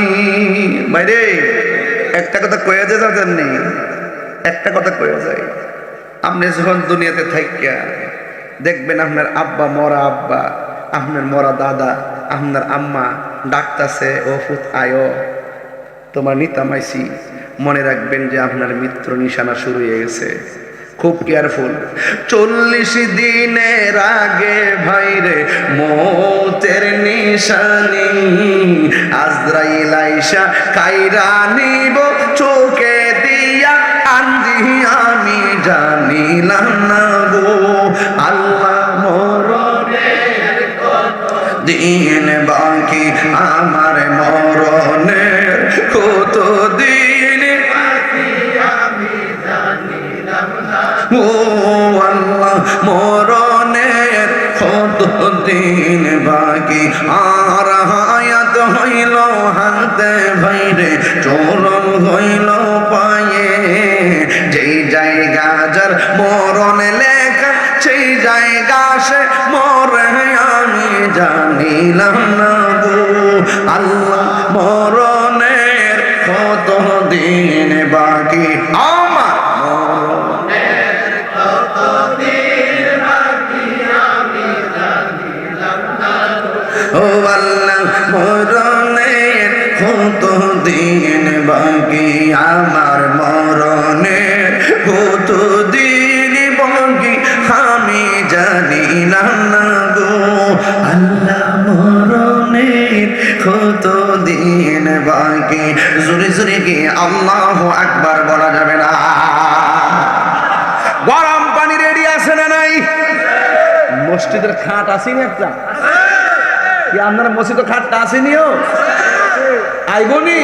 ভাইরে একটা কথা কয়ে যে জানেননি, একটা কথা কয়ে যায়, আপনি যখন দুনিয়াতে থাকিয়া দেখবেন আপনার আব্বা মরা আব্বা, আপনার মরা দাদা, আপনার আম্মা ডাকতাছে, ও ফুত আয়ো তোমার নিতামাইছি, মনে রাখবেন যে আপনার মৃত্যুর নিশানা শুরু হয়ে গেছে। খুব কেয়ারফুল। 40 দিনের আগে ভাইরে মৌতের নিশানি, আজরাইল আইসা কাইরা নিব চোখে দিয়া আন্দি আমি জানিলাম না গো। আল্লাহ মরণের কত দিন বাকি আমার মরণের কত দিন বাকি আমি জানিলাম না ও আল্লাহ মরণের কত দিন বাকি আর হায়াত হইল হাতে ভাইরে চরণ হইল পায়ে যেই জায়গা যার মরণ লেখা সেই জায়গা সে মরে আমি জানিলাম না গো আল্লাহ মরণের কত দিন বাকি আমার মরণের কত দিন বাকি আমি জানিলাম না ও আল্লাহ মরণের কত দিন বাকি আমার মরণের কত দিন বাকি আমি জানিলাম না গো আল্লাহ মরণের কত দিন বাকি জোরে জোরে কি আল্লাহু আকবার বলা যাবে না গরম পানি রেডি আছে না নাই মসজিদের খাট আসেনি একটা কি আপনার মসজিদের খাটটা আসেনিও আইবনি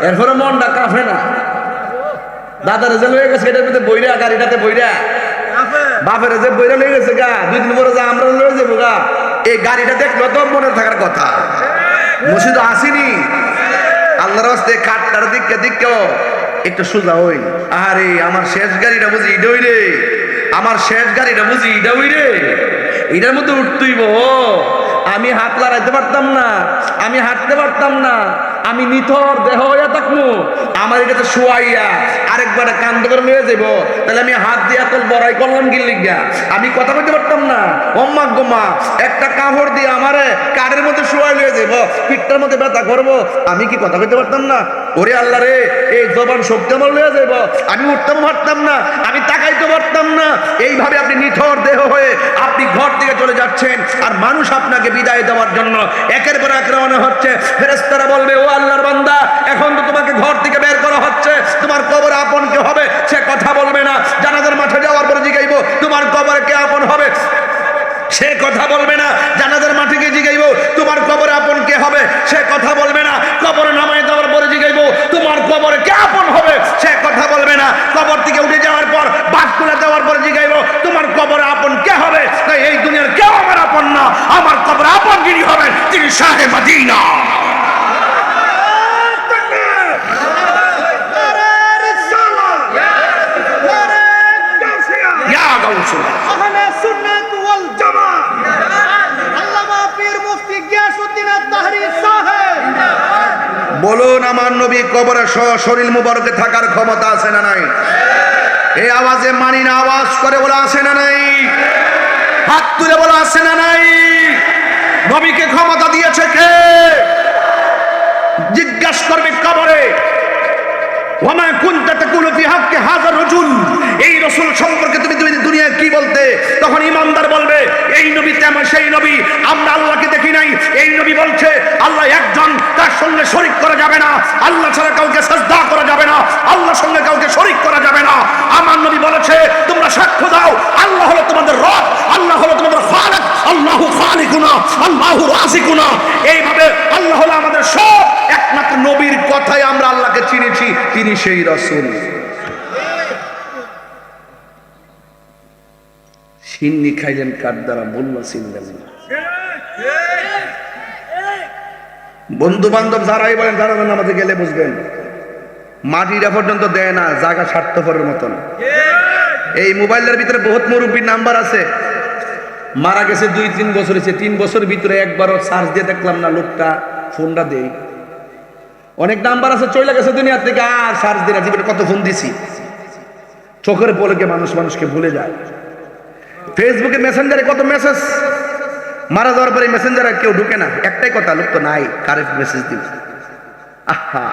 এরপরে মনটা কাঁপে না দাদা রেজাল্ট হয়ে গেছে এটার মধ্যে বইরা গাড়িটাতে বইরা বাপের যে বইরা লয়ে গেছে গা 2 দিন পরে যা আমরা লয়ে যাবো গা এই গাড়িটা দেখলো তো মনে থাকার কথা মসজিদ আসেনি আল্লাহর রাস্তায় খাটটার দিকে দিকে একটু সোজা হই আরে আমার শেষ গাড়িটা বুঝি ইডই রে আমার শেষ গাড়িটা বুঝি ইডই রে এটার মধ্যে উঠতেইব আমি হাত লড়াইতে পারতাম না আমি হাঁটতে পারতাম না আমি নিথর দেহ হইয়া থাকবো আমার এটাতে শোয়াইয়া আরেকবার কান্দ করে নিয়ে যাবো তাহলে আমি হাত দিয়া তোর বড়াই করলাম কি লিগা আমি কথা বলতে পারতাম না অম্মা গোমা একটা কাপড় দিয়ে আমারে কাঠের মধ্যে শোয়াই নিয়ে যাবো পিঠটার মধ্যে ব্যথা করবো আমি কি কথা বলতে পারতাম না ওরে আল্লাহ রে এই জবান শক্তি আমার নিয়ে যাবো আমি উঠতাম পারতাম না আমি তাকাইতে পারতাম না এইভাবে আপনি নিথর দেহ হয়ে আপনি ঘর থেকে চলে যাচ্ছেন আর মানুষ আপনাকে বিদায় দেওয়ার জন্য একের পর এক রওনা হচ্ছে ফেরেশতারা বলবে ও আল্লাহর বান্দা এখন তো তোমাকে ঘর থেকে বের করা হচ্ছে তোমার কবর আপন কে হবে সে কথা বলবে না জানাজার মাঠে যাওয়ার পরে জিগাইবো তোমার কবরে কে আপন হবে সে কথা বলবে না জানাজার মাঠে গিয়ে জিগাইবো তোমার কবরে আপন কে হবে সে কথা বলবে না কবরে নামায় দেওয়ার পরে জিগাইবো তোমার কবরে কে আপন হবে সে কথা বলবে না কবর থেকে উঠে যাওয়ার পর বাস তুলে দেওয়ার পরে জিগাইবো তোমার কবরে আপন কে হবে তাই এই দুনিয়ার কেউ আমার আপন না আমার কবরে আপন যিনি হবেন তিনি শাহে মদিনা বলুন আমার নবী কবরে শরীর মুবারকে থাকার ক্ষমতা আছে না নাই এই আওয়াজে মানি না আওয়াজ করে বলা আছে না নাই হাত তুলে বলা আছে না নাই নবীকে ক্ষমতা দিয়েছে কে জিজ্ঞাসা করবে কবরে ওমা কুনতা তাকুলু ফি হাক্কি হাযা রাজুল এই রাসূল সম্পর্কে তুমি দুনিয়ায় কি বলতে তখন ঈমানদার বলবে এই নবী তেমন সেই নবী আমরা আল্লাহকে দেখি নাই এই নবী বলছে আল্লাহ একজন তার সঙ্গে শরীক করা যাবে না আল্লাহ ছাড়া কাউকে সিজদা করা যাবে না আল্লাহর সঙ্গে কাউকে শরীক করা যাবে না আমার নবী বলেছে তোমরা সাক্ষ্য দাও আল্লাহ হলো তোমাদের রব আল্লাহ হলো তোমাদের খালিক আল্লাহু খালিকুনা আল্লাহু রাযিকুনা এইভাবে আল্লাহ হলো আমাদের সব একমাত্র নবীর কথায় আমরা আল্লাহকে চিনেছি তিনি সেই রাসূল সিন্নি খাইলেন কার দ্বারা মোল্লা চিনলেন না বন্ধু বান্ধব যারাই বলেন যারা নামাজে গেলে বুঝবেন মাটিটা পর্যন্ত দেয় না জায়গা স্বার্থপরের মতন এই মোবাইলের ভিতরে বহুত মুরব্বীর নাম্বার আছে মারা গেছে 2-3 বছর হয়েছে 3 বছর ভিতরে একবারও সার্চ দিয়ে দেখলাম না লোকটা ফোনটা দেই অনেক নাম্বার আছে চলে গেছে দুনিয়া থেকে আর সার্চ দিয়ে না জীবনে কত ফোন দিছি চোখের পলকে মানুষকে ভুলে যায় ফেসবুকে মেসেঞ্জারে কত মেসেজ মারা যাওয়ার পরে মেসেঞ্জারে কেউ ঢুকে না একটাই কথা লোক তো নাই কারে মেসেজ দিব আহা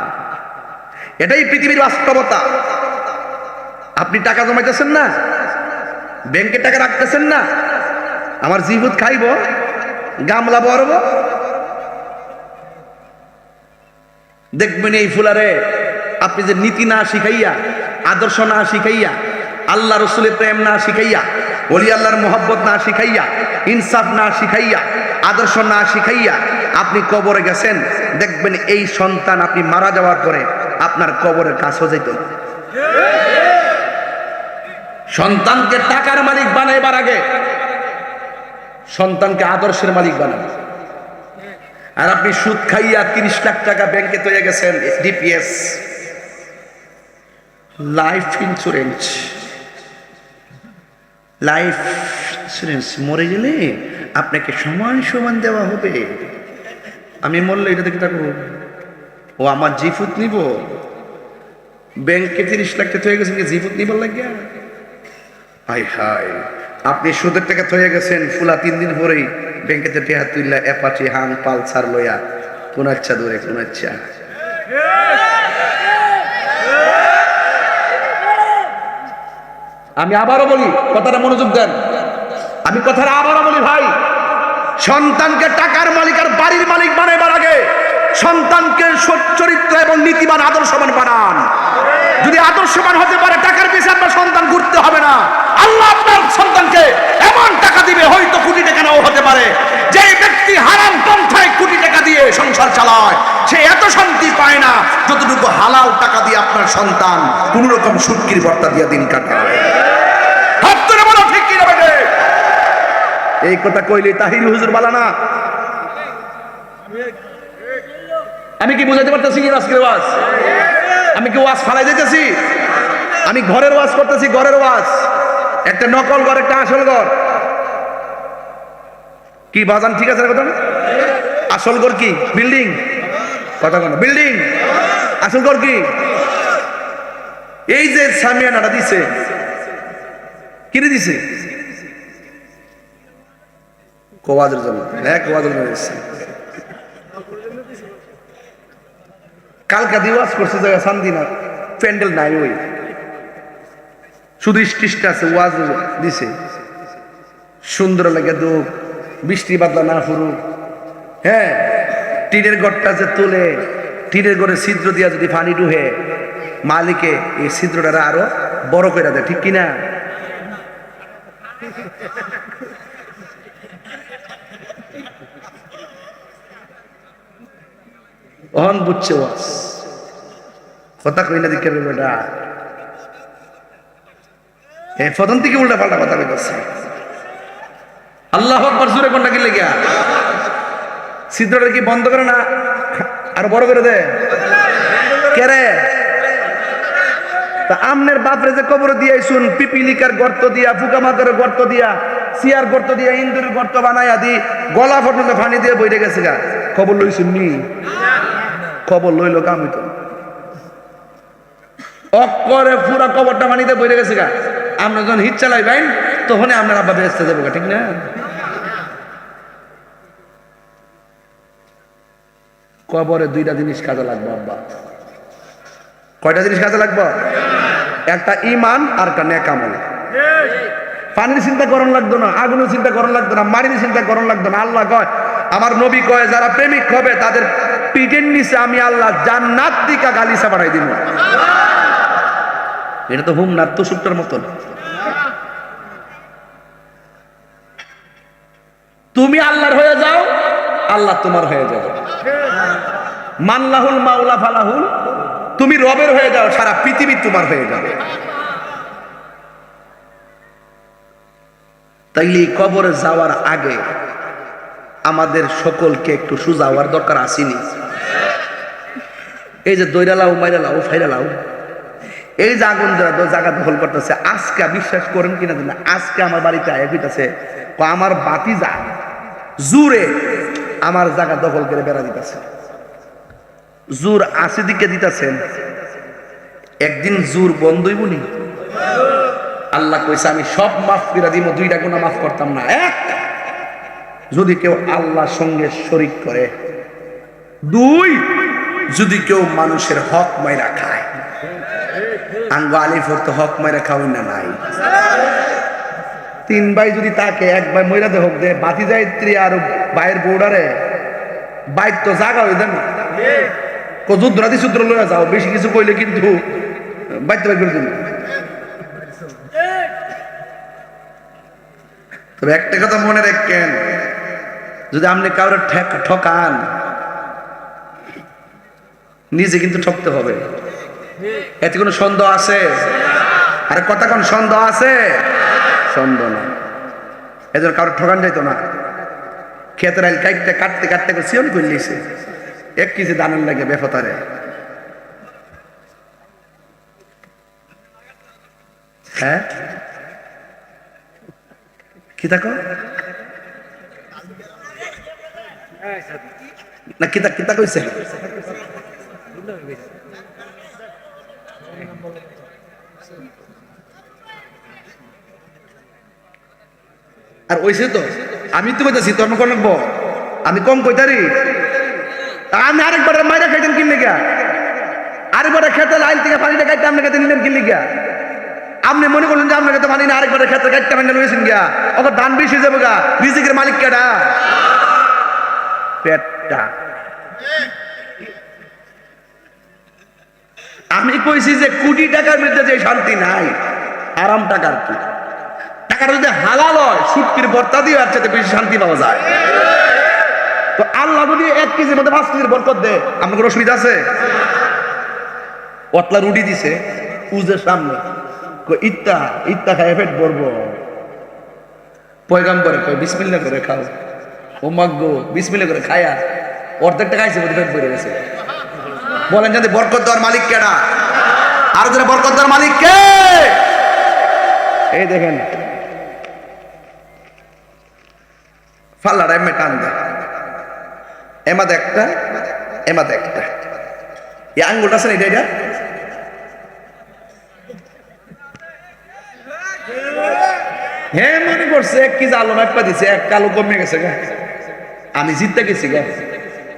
এটাই পৃথিবীর বাস্তবতা আপনি টাকা জমাইতেছেন না ব্যাংকে টাকা রাখতেছেন না আমার জিহুদ খাইব গামলা বরব দেখবেন এই ফুলারে আপনি যে নীতি না শিখাইয়া আদর্শ না শিখাইয়া আল্লাহ রসুলের প্রেম না শিখাইয়া ওলি আল্লাহর মোহব্বত না শিখাইয়া ইনসাফ না শিখাইয়া আদর্শ না শিখাইয়া আপনি কবরে গেছেন, দেখবেন এই সন্তান আপনি মারা যাওয়ার পরে আপনার কবরের কাছেও যেত না। সন্তানকে টাকার মালিক বানাইবার আগে সন্তানকে আদর্শের মালিক বানান। আর আপনি সুদ খাইয়া 30 লাখ টাকা ব্যাংকে তৈরি গেছেন, DPS life insurance, life insurance, মরে গেলে আপনাকে সমান সমান দেওয়া হবে। আমি মরলে এটা দেখে থাকবো, ও আমার জিফুত নিব, ব্যাংকে 30 লাখ টাকা তৈরি গেছেন, জিফুত নিবার লাগিয়া। হাই হাই, আপনি সুদের টাকা থয়ে গেছেন, ফুলা 3 দিন পরেই ব্যাংকেতে টেহা তুইলা অ্যাপাচি হাং পালসার লইয়া কোন আচ্ছা দূরে কোন আচ্ছা। আমি আবারও বলি, কথাটা মনোযোগ দেন, আমি কথাটা আবারও বলি ভাই, সন্তানকে টাকার মালিক আর বাড়ির মালিক বানাইবার আগে সন্তানকে সচ্চরিত্র এবং নীতিবান আদর্শবান বানান। যদি আদর্শবান হতে পারে, টাকার পিছনে আপনার সন্তান ঘুরতে হবে না। আল্লাহ আপনার সন্তানকে এমন টাকা দিবে, হয়তো কোটি টাকা নাও হতে পারে। যে ব্যক্তি হারাম পন্থায় কোটি টাকা দিয়ে সংসার চালায়, সে এত শান্তি পায় না যতটুকু হালাল টাকা দিয়ে আপনার সন্তান কোন রকম সুটকির ভর্তা দিয়ে দিন কাটায়। হাত ধরে বলো ঠিক কি না বেটে? এই কথা কইলে তাহির হুজুর বলা না। আমি কি বুঝাতে পারতেছি কি আজকের ওয়াজ? আমি কি ওয়াজ ফালাই দিতেছি? আমি ঘরের ওয়াজ করতেছি, ঘরের ওয়াজ। একটা নকল ঘর, একটা আসল ঘর। কি বাজান ঠিক আছে কথা? আসল ঘর কি? বিল্ডিং। কথা বলো, বিল্ডিং। আসল ঘর কি? এই যে সামিয়ানাটা দিছে, কিনে দিছে কোয়াজের জন্য। হ্যাঁ, কোয়াজের জন্য দিচ্ছে। কালকা দিওয়াজ করছে জায়গা শান্তিনা, প্যান্ডেল নাই, ওই শুধু স্টিস্ট আছে, ওয়াজ দিছে সুন্দর লাগে, দুঃখ বৃষ্টি বাদলা না ফুরুক। হ্যাঁ, টিনের ঘরটা যে তুলে, টিনের ঘরে ছিদ্র দিয়া যদি পানি ডুহে, মালিকে এই ছিদ্রটা আরো বড় করে দেয়, ঠিক কিনা? অহন বুঝছে ওয়াজ, কথা কই না দিকে বেটা। এই প্রথম থেকে উল্টা পাল্টা কথা কইতাছে। আল্লাহু আকবার, জোরে কোনটা কি লাগিয়া? ছিদ্রটা কি বন্ধ করে না আর বড় করে দেয়? কেরে? তা আমনের বাপরে যে কবর দিয়াইছুন, পিপিলিকার গর্ত দিয়া, ফুকামাদের গর্ত দিয়া, সিয়ার গর্ত দিয়া, ইন্দুরের গর্ত বানাইয়া দি, গলা পর্যন্ত পানি দিয়ে বইরে গেছে গা। খবর লইছুন নি? খবর লইল কাম হইতো অকরে পুরা কবরটা পানিতে বইরে গেছে গা। আমরা যখন হিট চালাই ভাই, তখন আপনার আব্বা বেহেস্তে যাবো গা, ঠিক না? কবরে 2টা জিনিস কাজে লাগবে আব্বা। কয়টা জিনিস কাজে লাগবে? একটা ঈমান আর একটা নেক আমল। পানির চিন্তা করন লাগতো না, আগুনের চিন্তা করন লাগতো না, মাটির চিন্তা করন লাগতো না। আল্লাহ কয়, আমার নবী কয়, যারা প্রেমিক হবে তাদের পিঠের নিচে আমি আল্লাহ জান্নাত দিকা গালিচা বাড়াই দিব। এটা তো হুম না তো সুট্টার মতন। তুমি আল্লাহর হয়ে যাও, আল্লাহ তোমার হয়ে যাবে। মানলাহুল মাওলা ফালাহুল, তুমি রবের হয়ে যাও, সারা পৃথিবী তোমার হয়ে যাবে। তাইলে কবরে যাওয়ার আগে আমাদের সকলকে একটু সোজা হওয়ার দরকার আসেনি? এই যে দৈরালাও, মাইরালাও, ফাইরালাও, এই যে আগুন জায়গা দখল করতেছে, আজকে বিশ্বাস করেন কিনা জানি না, আজকে আমার বাড়িতে আয়া কইতাছে, আমার বাতিজা জুরে আমার জায়গা দখল করে বেড়া দিতেছে। জোর আসি দিকে দিতেছেন, একদিন জোর বন্ধ হইব নি? আল্লাহ কইছে, আমি সব মাফ করে দিব, 2টা গুনাহ মাফ করতাম না। এক, যদি কেউ আল্লাহর সঙ্গে শরীক করে। 2, যদি কেউ মানুষের হক মাইরা খায়। আঙ্গ আলিফর তো হক মাইরা খাওয়াই না নাই। 3 ভাই যদি তাকে, 1 ভাই মইরা দে হোক দে, বাতি যাইত্রী আর ভাইয়ের বউডারে বাইক তো জাগা হয়ে দেন না, যুদ্ধরাদি সূত্র লইয়া যাও, বেশি কিছু কইলে কিন্তু বাইতে বাই করে দিন। তবে একটা কথা মনে রাখেন, যদি আপনি কাউরে ঠকান, নিজে কিন্তু ঠকতে হবে। এতে কোনো সন্দেহ আছে? আরে কথা কোন সন্দেহ আছে? সন্দেহ না। এজন্য কারো ঠকান যাইতো না। ক্ষেতের আইল কাটতে কাটতে কাটতে করে সিয়ন করে নিয়েছে, 1 কেজি দানের লাগে বেফতারে। হ্যাঁ কি থাকো না কিতা কিতা কইছে? আর ওইসে তো আমি তো কইতাছি তোর কোন আমি কম কইতারি। আমি আরেকবার মাইরা খাইতেন কিনলে গিয়া, আরেকবার খেতে লাইল থেকে পানিটা খাইতে আপনি খাইতে নিলেন কিনলে গিয়া। আপনি মনে করলেন যে আপনাকে তো পানি না, আরেকবার খেতে খাইতে পানি লইছেন গিয়া, ওকে ধান বেশি যাবে গা। রিজিকের মালিক কেডা? পেটটা। আমি কইছি যে কোটি টাকার মধ্যে যে শান্তি নাই, আরাম টাকার কি। টাকাটা যদি হালাল হয়, সুটকির বর্তা দিয়ে আর চাইতে বেশি শান্তি পাওয়া যায়। তো আল্লাহ যদি 1 কেজির মধ্যে 5 কেজির বরকত দেয়, আপনার কোনো অসুবিধা আছে? পতলা রুটি দিছে উজের সামনে, ইত্তা ইত্তা খায় পেট ভরবো। পয়গাম্বরে কয় বিসমিল্লাহ করে খাও। ও মাগো বিসমিল্লাহ করে খায়া অর্ধেকটা খাইছে, পেট ভরে গেছে। বলেন যদি বরকত দেওয়ার মালিক কেডা? আর যারা বরকত দেওয়ার মালিক কে? এই দেখেন ফাল্লাটা এমনি টান দেয়, এমাদ একটা এমাদ একটা, এই আঙ্গুলটা আছে না এটা, হ্যাঁ মনে করছে 1 কেজি আলু মাপা দিছে, 1 কালো কমে গেছে গা, আমি জিততে গেছি গা।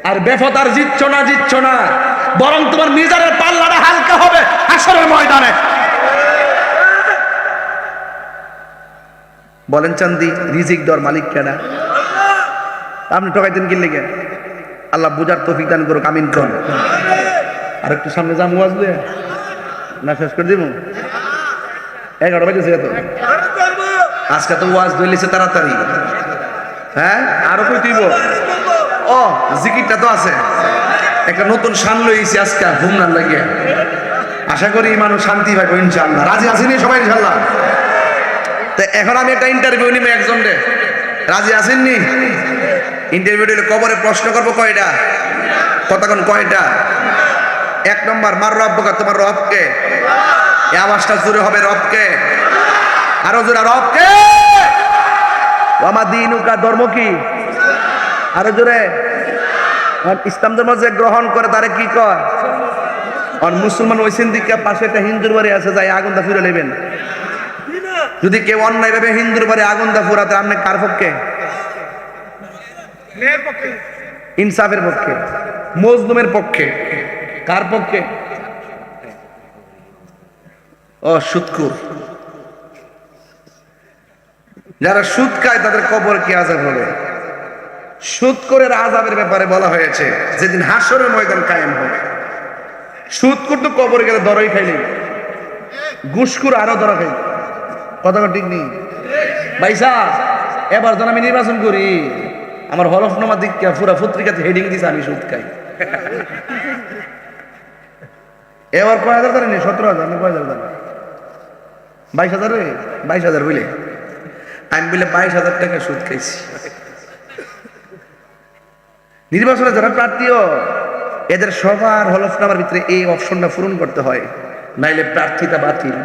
আর বেফত আর জিতছ না, বরং তোমার মিজানের পাল্লাটা হালকা হবে হাসরের ময়দানে। বলেন চান্দি রিজিক দেওয়ার মালিক কেডা? আপনি ঠকাইতেন কি লেগে? আল্লাহ বুঝার তৌফিক দান করুক, আমিন কোন। আর একটু সামনে যাবো, আসবে না শেষ করে দিব? 11 বাজেছে তো, আজকে তো ওয়াজ ধরলিছে তাড়াতাড়ি। হ্যাঁ আরো কই দিব? ও জিকিরটা তো আছে, একটা নতুন শান লইছি আজকে ঘুম না লাগে। আশা করি মানুষ শান্তি পাইব ইনশাআল্লাহ। রাজি আছেন সবাই ইনশাআল্লাহ? তো এখন আমি একটা ইন্টারভিউ নিব একজন রে, রাজি আছেননি? ইন্টারভিউ দিলে কবরে প্রশ্ন করবো কয়টা? কতক্ষণ কয়টা? 1 নম্বর মার রব্বকা, তোমার রবকে। এই আওয়াজটা জোরে হবে, রবকে। আরো জোরে, রবকে। ওয়ামা দীনুকা, ধর্ম কি? আরো জোরে। ইসলাম ধর্ম যে গ্রহণ করে তারে কি কয়? আর মুসলমান ওই সিন্দিকা পাশে একটা হিন্দুর বাড়ি আছে, যাই আগুন দা ফিরে নেবেন। যদি কেউ অন্যায় ভাবে হিন্দুর বাড়ি আগুন দা ফুরাতে, আপনি কার পক্ষে? ইনসাফের পক্ষে, মজলুমের পক্ষে। কার পক্ষে? ও সুদখোর। যারা সুদ খায় তাদের কবর কি আযাব হবে? সুদখোরের আযাবের ব্যাপারে বলা হয়েছে যেদিন হাসরের ময়দান কায়েম হবে। সুদখোর তো কবরে গেলে দরই খাইলে, ঘুষখোর আরো ধরা খাইলে। কথা ঠিক নেই ভাইসা? এবার যখন আমি নির্বাচন করি, আমার হলফনামা দিকে পুরা পত্রিকাতে হেডিং দিছে আমি সুদ খাই। এবার কয় হাজার জানেন? 17,000 না কয় হাজার জানেন? 22,000 রে, 22,000 বুঝলে। আমি বলে 22,000 টাকা সুদ খাইছি। নির্বাচনে যারা প্রার্থীও, এদের সবার হলফনামার ভিতরে এই অপশনটা পূরণ করতে হয়, নাইলে প্রার্থিতা বাতিল।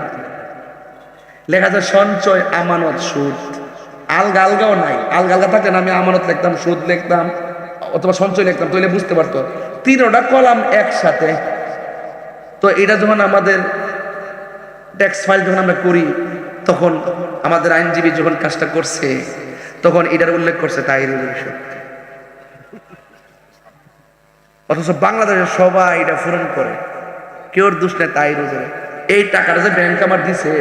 লেখা আছে সঞ্চয়, আমানত, সুদ। আলগা আলগাও নাই। আলগা আলগা থাকলে আমি আমানত লিখতাম, সুদ লিখতাম, অথবা সঞ্চয় লিখতাম, তাহলে বুঝতে পারতো 3টা কলাম একসাথে। তো এটা যখন আমাদের ট্যাক্স ফাইল যখন আমরা করি, তখন আমাদের আইনজীবী যখন কাজটা করছে, তখন এটার উল্লেখ করছে তাইরুল ইসলাম। অথচ বাংলাদেশের সবাই এটা পূরণ করে, কেউর দোষ নেই তাইরুল। এই টাকাটা যে ব্যাংক আমার দিছে,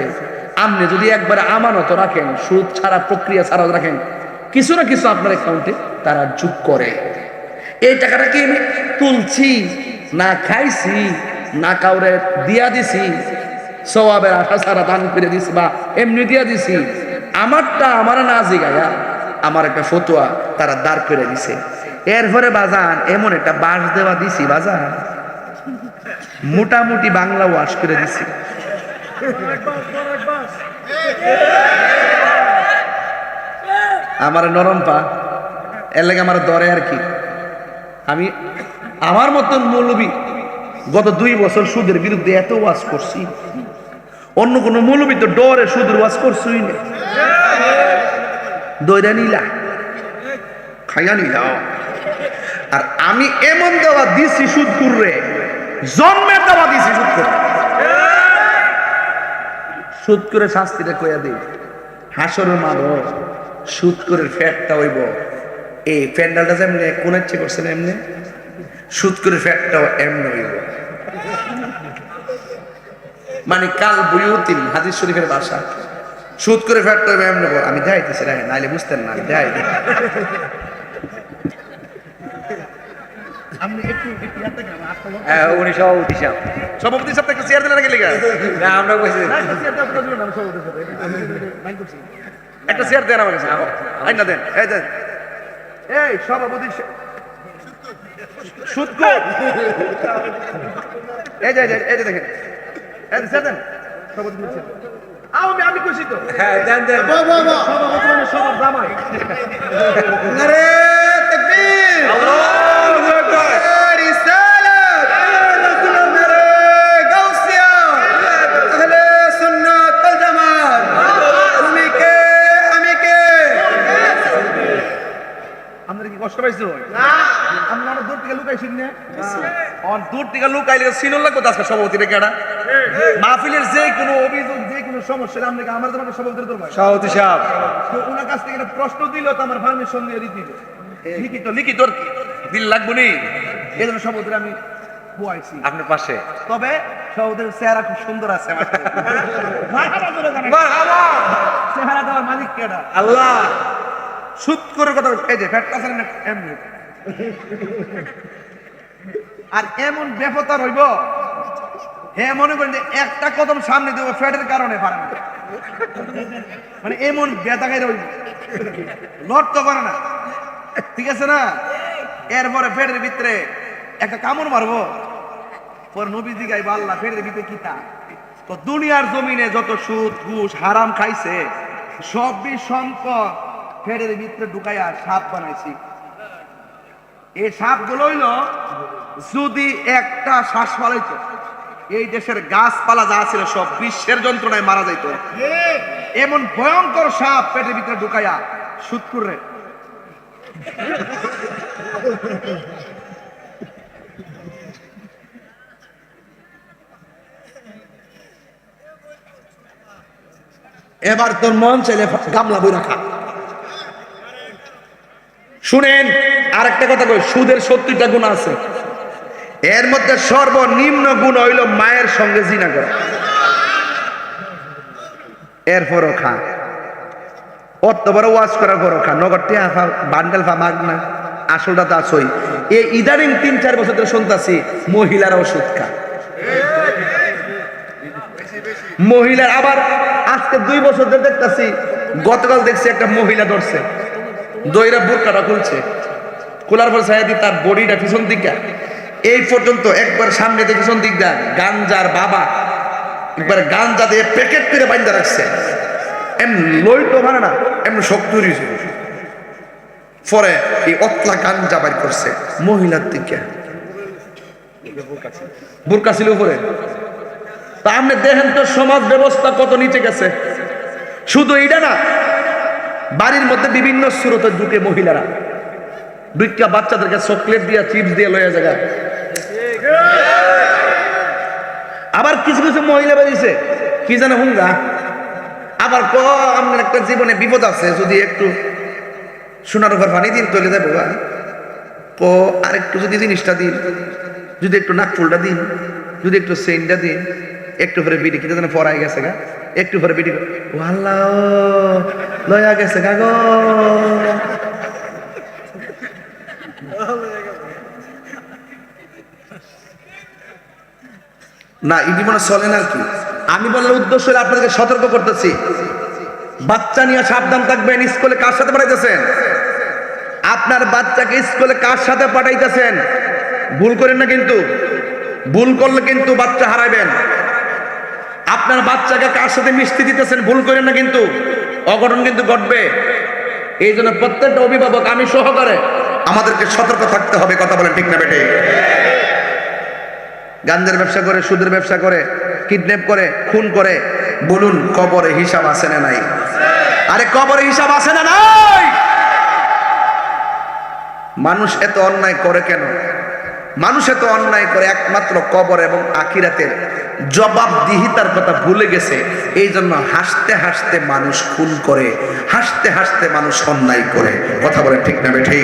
আপনি যদি একবারে আমানত রাখেন, সুদ ছাড়া প্রক্রিয়া ছাড়া রাখেন, কিছু না কিছু আপনার অ্যাকাউন্টে তারা যোগ করে। এই টাকাটা কি আমি তুলছি না খাইছি না কাউরে দিয়া দিছি, সওয়াবের আশা ছাড়া দান করে দিছি বা এমনি দিয়া দিছি, আমারটা আমার না জিগায়া আমার একটা ফতোয়া তারা দাঁড় করে দিছে। এরপরে বাজান এমন একটা বাস দেওয়া দিছি বাজান, মোটামুটি বাংলা ওয়াশ করে দিছি। আমার নরম পা, এর লাগে আমার দরে আর কি। আমি আমার মতন মৌলবী গত 2 বছর সুদের বিরুদ্ধে এত ওয়াজ করছি, অন্য কোন মৌলবী তো ডরে সুদের ওয়াজ করছই না, দইরা নিলা খাইয়া নিলা। আর আমি এমন দেওয়া দিছি সুদ করে, জন্মের দেওয়া দিছি সুদ করে। সুদ করে শাস্তিটা কইয়া দিই, হাসরের মারো সুদ করে ফ্যাটটা হইব। এই প্যান্ডালটা যেমনি কোন ইচ্ছে করছেন এমনি সুদ করে ফ্যাটটাও এমনি হইব। মানে কাল বুয়ুতিন হাদিস শরীফের ভাষা, সুদ করে ফ্যাটটা হইব এমনি। আমি দেখাইতেছি না, নাইলে বুঝতেন না, আমি দেখাই। উনি সভাপতি সাহেব, সভাপতি সাহেব একটা চেয়ার দিলেন নাকি লেগে? না আমরা বলছি একটা চেয়ার দেন আমার কাছে, আইনা দেন। এই দেন, এই সভাপতি সুদখোর, এই যে এই যে দেখেন, এই যে দেন সভাপতি বলছেন। আমি খুশি তো। হ্যাঁ দেন দেন। সভাপতি মানে সবার জামাই। নারে তাকবীর, আল্লাহু আকবার, রিসালাত, নারে গাউসিয়া, আহলে সুন্নাত ওয়াল জামাত। তুমি কে আমি কে? আপনারা কি কষ্ট পাইছো? না, আমরা অনেক দূর থেকে লুকাইছি না। অন দূর থেকে লুকাইলে সিনল লাগবে তো। আজকে সভাপতি রে কেডা? মাহফিলের যে কোনো অভিযোগ, যে কোনো সমস্যা আপনাকে আমার তোমাকে সভাপতি দরবার, সভাপতি সাহেব তো ওনার কাছ থেকে একটা প্রশ্ন দিল তো আমার পারমিশন দিয়ে দিতে লিখিত লিখিত আর কি দিল লাগবে নি। এই জন্য সভাপতি আমি বয়াইছি আপনার পাশে। তবে সভাপতির চেহারা খুব সুন্দর আছে। আমার মারহাবা, চেহারা দেওয়ার মালিক কেডা? আল্লাহ। সুদ করে কথা, এই যে ফ্যাট কাছেন এমনি। আর এমন বেফতার হইব, হ্যাঁ মনে করেন যে একটা কদম সামনে দেবো ফ্যাটের কারণে পারে না, মানে এমন বেতা গাইরে হইব, লড় তো করে না, ঠিক আছে না? এরপরে ফ্যাটের ভিতরে একটা কামড় মারবো, পরে নবীজি গাইব আল্লাহ ফ্যাটের ভিতরে কিতা। তো দুনিয়ার জমিনে যত সুদ ঘুষ হারাম খাইছে সবই সম্পদ ফ্যাটের ভিতরে ঢুকাইয়া সাপ বানাইছি। এই সাপগুলো হইল যদি একটা শ্বাস ফালাইতো, এই দেশের গাছপালা যা ছিল সব বিশ্বের যন্ত্রণায় মারা যাইত। এমন ভয়ঙ্কর সাপ পেটের ভিতরে ঢুকাইয়া সুদ করে। এবার তোর মন চাইলে গামলা বই রাখা। শুনেন আরেকটা কথা কই, সুদের 70টা গুণ আছে, এর মধ্যে সর্বনিম্ন গুণ হইল মায়ের সঙ্গে জিনা করা। এরপরও খা, অত বড় ওয়াজ করার পরও খা, নগদ টিয়া খা, বান্ডেল ফা মাগ না, আসলটা তো আসই। এই ইদানিং 3-4 বছর ধরে শুনতাছি মহিলারাও সুদ খা। মহিলার আবার আজকে 2 বছর ধরে দেখতাছি, গতকাল দেখছি একটা মহিলা ধরছে, দইরা বোরকাটা খুলছে, খোলার পর সাইদি তার বডিটা পিছন দিকে এই পর্যন্ত একবার সামনে থেকে পিছন দিক দেন, গাঞ্জার বাবা একবার গাঞ্জা দিয়ে প্যাকেট করে বাইন্দা রাখছে, এমন লইতো মানে না, এমন শক্ত হয়েছে। পরে এই অতলা গাঞ্জা বাইর করছে মহিলার দিকে, বোরকা ছিল উপরে। তা আপনি দেখেন তো সমাজ ব্যবস্থা কত নিচে গেছে। শুধু এইটা না, বাড়ির মধ্যে বিভিন্ন সুরতে ঢুকে মহিলারা, দুইটা বাচ্চাদেরকে চকলেট দিয়া চিপস দিয়ে লইয়া জায়গা। আবার কিছু কিছু মহিলা বেরিয়েছে কি জানে হুঙ্গা, আবার আপনার একটা জীবনে বিপদ আছে, যদি একটু সোনার উপর পানি দিন চলে যাবো, আর একটু যদি জিনিসটা দিন, যদি একটু নাকফুলটা দিন, যদি একটু সেন্টটা দিন, একটু পরে বিড়ি কিনে যেন পরাই গেছে গা, একটু পরে বিড়ি আল্লাহ লয়া গেছে গা গো। না ইডি মনে চলে না আর কি। আমি বলার উদ্দেশ্য হলে আপনাদেরকে সতর্ক করতেছি, বাচ্চা নিয়ে সাবধান থাকবেন। স্কুলে কার সাথে পাঠাইতেছেন? আপনার বাচ্চাকে স্কুলে কার সাথে পাঠাইতেছেন? ভুল করেন না কিন্তু, ভুল করলে কিন্তু বাচ্চা হারাবেন। আপনার বাচ্চাকে কার সাথে মিশতে দিতেছেন? ভুল করেন না কিন্তু, অঘটন কিন্তু ঘটবে। এই জন্য প্রত্যেকটা অভিভাবক, আমি সহকারে, আমাদেরকে সতর্ক থাকতে হবে। কথা বলেন ঠিক না বেটে? গাঞ্জার ব্যবসা করে, সুদের ব্যবসা করে, কিডন্যাপ করে, খুন করে, বলুন কবরে হিসাব আছে না নাই? আরে কবরে হিসাব আছে না নাই? মানুষ এত অন্যায় করে কেন? মানুষ এত অন্যায় করে একমাত্র কবর এবং আখিরাতের জবাবদিহিতার কথা ভুলে গেছে। এই জন্য হাসতে হাসতে মানুষ খুন করে, হাসতে হাসতে মানুষ অন্যায় করে। কথা বলেন ঠিক না বেঠি?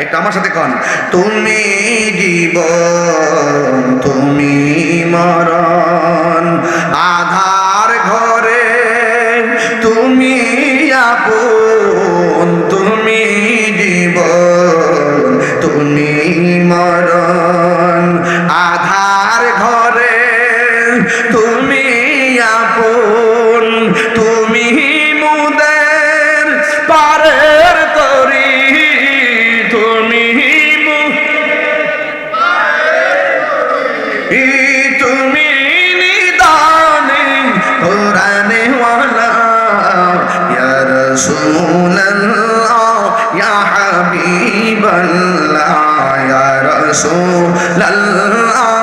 একটু আমার সাথে কন, তুমি জীবন তুমি মরণ, আধার ঘরে তুমি আপন, তুমি জীবন তুমি মরণ, আধার ঘরে তুমি আপন, তুমি মুদের পারের তরি, তুমি তুমি নিদানে কোরআনে ওয়ালা, ইয়া রাসূলুল্লাহ ইয়া হাবিবাল্লাহ, ইয়া রাসূলুল্লাহ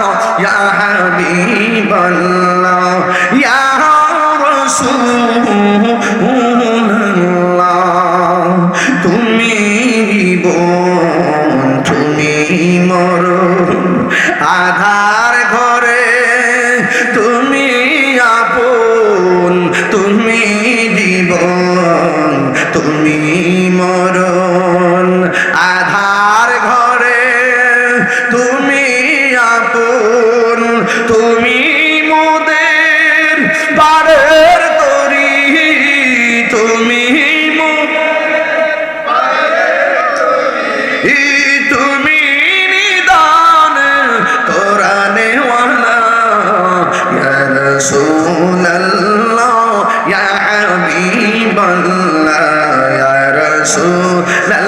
ইয়া হাবিবাল্লাহ, ইয়া রাসূলুল্লাহ, তুমি জীবন তুমি মরণ, আধার ঘরে তুমি আপন, তুমি জীবন তুমি মরণ, আধার ঘরে তুমি আপন, তুমি মোদের পারের তরি, তুমি তুমি নিদান কোরআনে ওয়ালা, ইয়া রাসূলুল্লাহ ইয়া হাবিবাল্লাহ, ইয়া রাসূলুল্লাহ